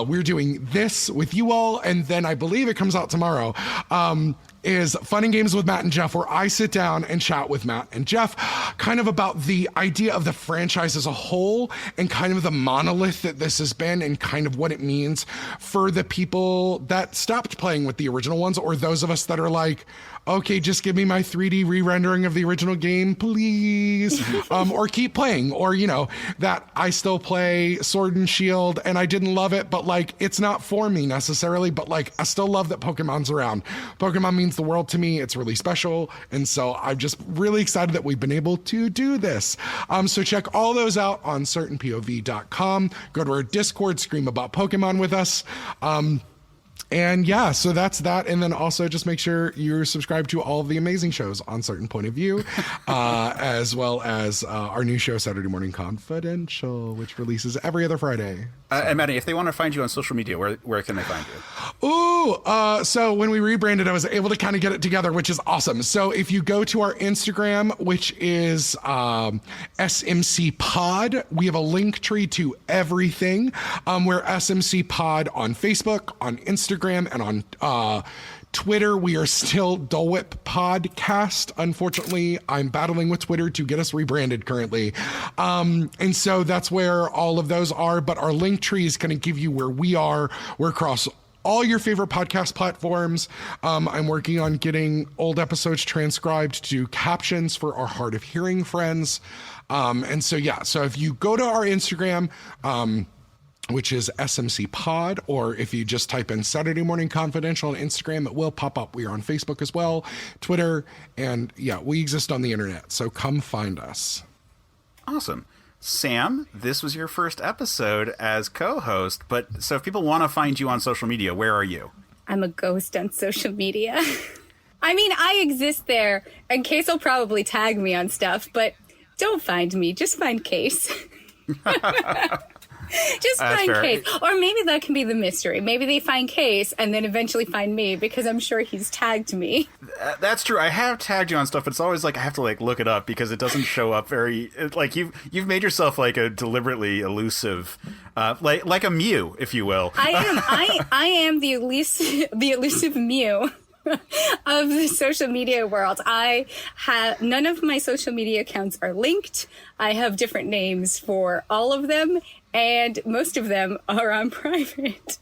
We're doing this with you all. And then I believe it comes out tomorrow. Is Fun and Games with Matt and Jeff, where I sit down and chat with Matt and Jeff kind of about the idea of the franchise as a whole and kind of the monolith that this has been and kind of what it means for the people that stopped playing with the original ones, or those of us that are like, okay, just give me my 3D re-rendering of the original game, please. Or keep playing. Or, that I still play Sword and Shield and I didn't love it, but it's not for me necessarily, but I still love that Pokemon's around. Pokemon means the world to me. It's really special. And so I'm just really excited that we've been able to do this. So check all those out on CertainPOV.com. Go to our Discord, scream about Pokemon with us. And yeah, so that's that. And then also just make sure you're subscribed to all of the amazing shows on Certain Point of View, as well as our new show, Saturday Morning Confidential, which releases every other Friday. And Matty, if they want to find you on social media, where can they find you? Ooh, so when we rebranded, I was able to kind of get it together, which is awesome. So if you go to our Instagram, which is SMC Pod, we have a link tree to everything. We're SMC Pod on Facebook, on Instagram, and on Twitter. We are still Dole Whip Podcast. Unfortunately, I'm battling with Twitter to get us rebranded currently. And so that's where all of those are. But our link tree is going to give you where we are. We're across all your favorite podcast platforms. I'm working on getting old episodes transcribed to captions for our hard of hearing friends. And so, yeah, so if you go to our Instagram, which is SMC Pod, or if you just type in Saturday Morning Confidential on Instagram, it will pop up. We are on Facebook as well, Twitter, and yeah, we exist on the internet, so come find us. Awesome. Sam, this was your first episode as co-host, but so if people want to find you on social media, where are you? I'm a ghost on social media. I mean, I exist there, and Case will probably tag me on stuff, but don't find me. Just find Case. Just find fair. Case. Or maybe that can be the mystery. Maybe they find Case and then eventually find me, because I'm sure he's tagged me. That's true. I have tagged you on stuff, but it's always I have to look it up because it doesn't show up very you've made yourself a deliberately elusive like a Mew, if you will. I am the elusive Mew of the social media world. I have none of my social media accounts are linked. I have different names for all of them, and most of them are on private.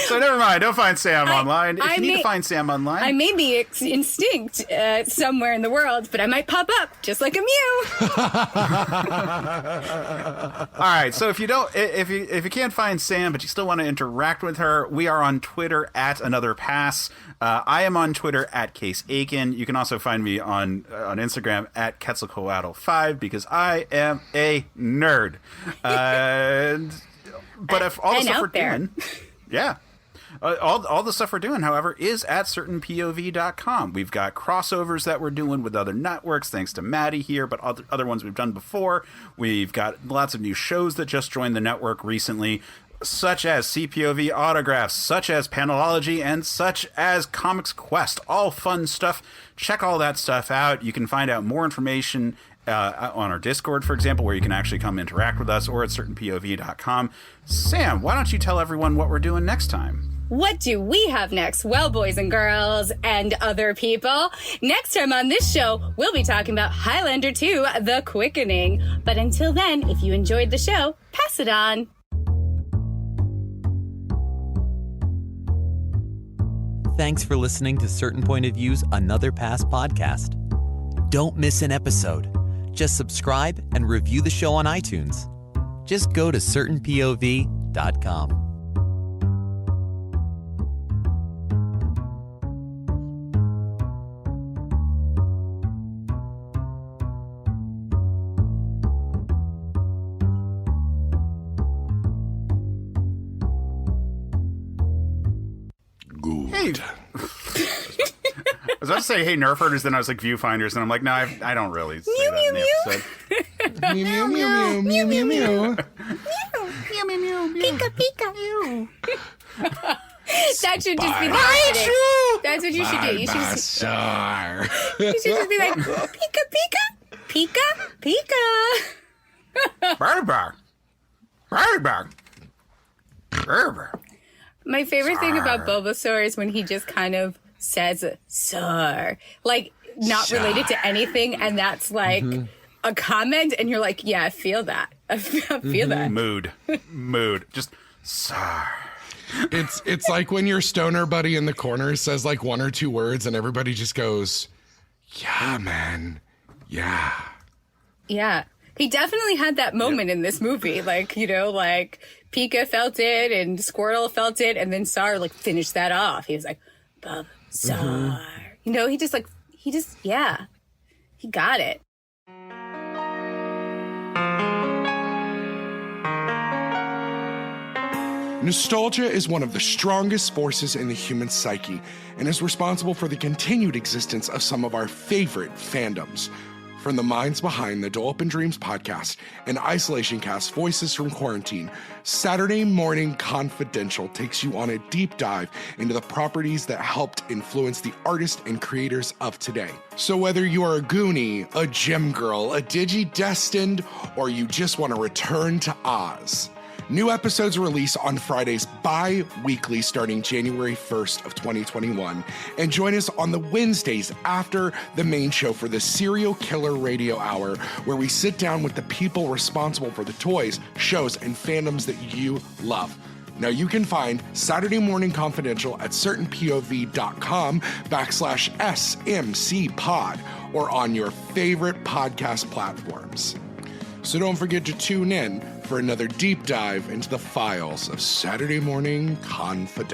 So never mind. Don't find Sam online. If you need to find Sam online, I may be extinct somewhere in the world, but I might pop up just like a Mew. All right. So if you can't find Sam, but you still want to interact with her, we are on Twitter at Another Pass. I am on Twitter at Case Aiken. You can also find me on Instagram at Quetzalcoatl5 because I am a nerd. But if all the stuff we're doing, yeah, all the stuff we're doing, however, is at CertainPOV.com. We've got crossovers that we're doing with other networks, thanks to Matty here, but other ones we've done before. We've got lots of new shows that just joined the network recently, such as CPOV Autographs, such as Panelology, and such as Comics Quest. All fun stuff. Check all that stuff out. You can find out more information on our Discord, for example, where you can actually come interact with us, or at CertainPOV.com. Sam, why don't you tell everyone what we're doing next time? What do we have next? Well, boys and girls and other people, next time on this show, we'll be talking about Highlander 2, The Quickening. But until then, if you enjoyed the show, pass it on. Thanks for listening to Certain Point of View's Another Pass podcast. Don't miss an episode. Just subscribe and review the show on iTunes. Just go to CertainPOV.com. Hey. I was about to say, hey, Nerf herders, then I was like, viewfinders, and I'm like, no, I don't really say that in the episode. Mew, mew, mew, mew, mew, mew, mew. Pika, pika. That should just be the marketing. That's what you should do. You should just be like, pika, pika, pika, pika. My favorite thing about Bulbasaur is when he just kind of says, sir, like not related to anything. And that's like a comment. And you're like, yeah, I feel that. I feel that. Mood. Just, sir. It's like when your stoner buddy in the corner says like one or two words and everybody just goes, yeah, man. Yeah. Yeah. He definitely had that moment in this movie. Like, you know, like Pika felt it and Squirtle felt it. And then Sar like finished that off. He was like, Sar. You know, he got it. Nostalgia is one of the strongest forces in the human psyche and is responsible for the continued existence of some of our favorite fandoms. From the minds behind the Dole Up in Dreams podcast and Isolation Cast Voices from Quarantine, Saturday Morning Confidential takes you on a deep dive into the properties that helped influence the artists and creators of today. So whether you are a Goonie, a Gem Girl, a Digi-Destined, or you just want to return to Oz, new episodes release on Fridays bi-weekly starting January 1st of 2021. And join us on the Wednesdays after the main show for the Serial Killer Radio Hour, where we sit down with the people responsible for the toys, shows, and fandoms that you love. Now you can find Saturday Morning Confidential at CertainPOV.com/SMCPod or on your favorite podcast platforms. So don't forget to tune in for another deep dive into the files of Saturday Morning Confidential.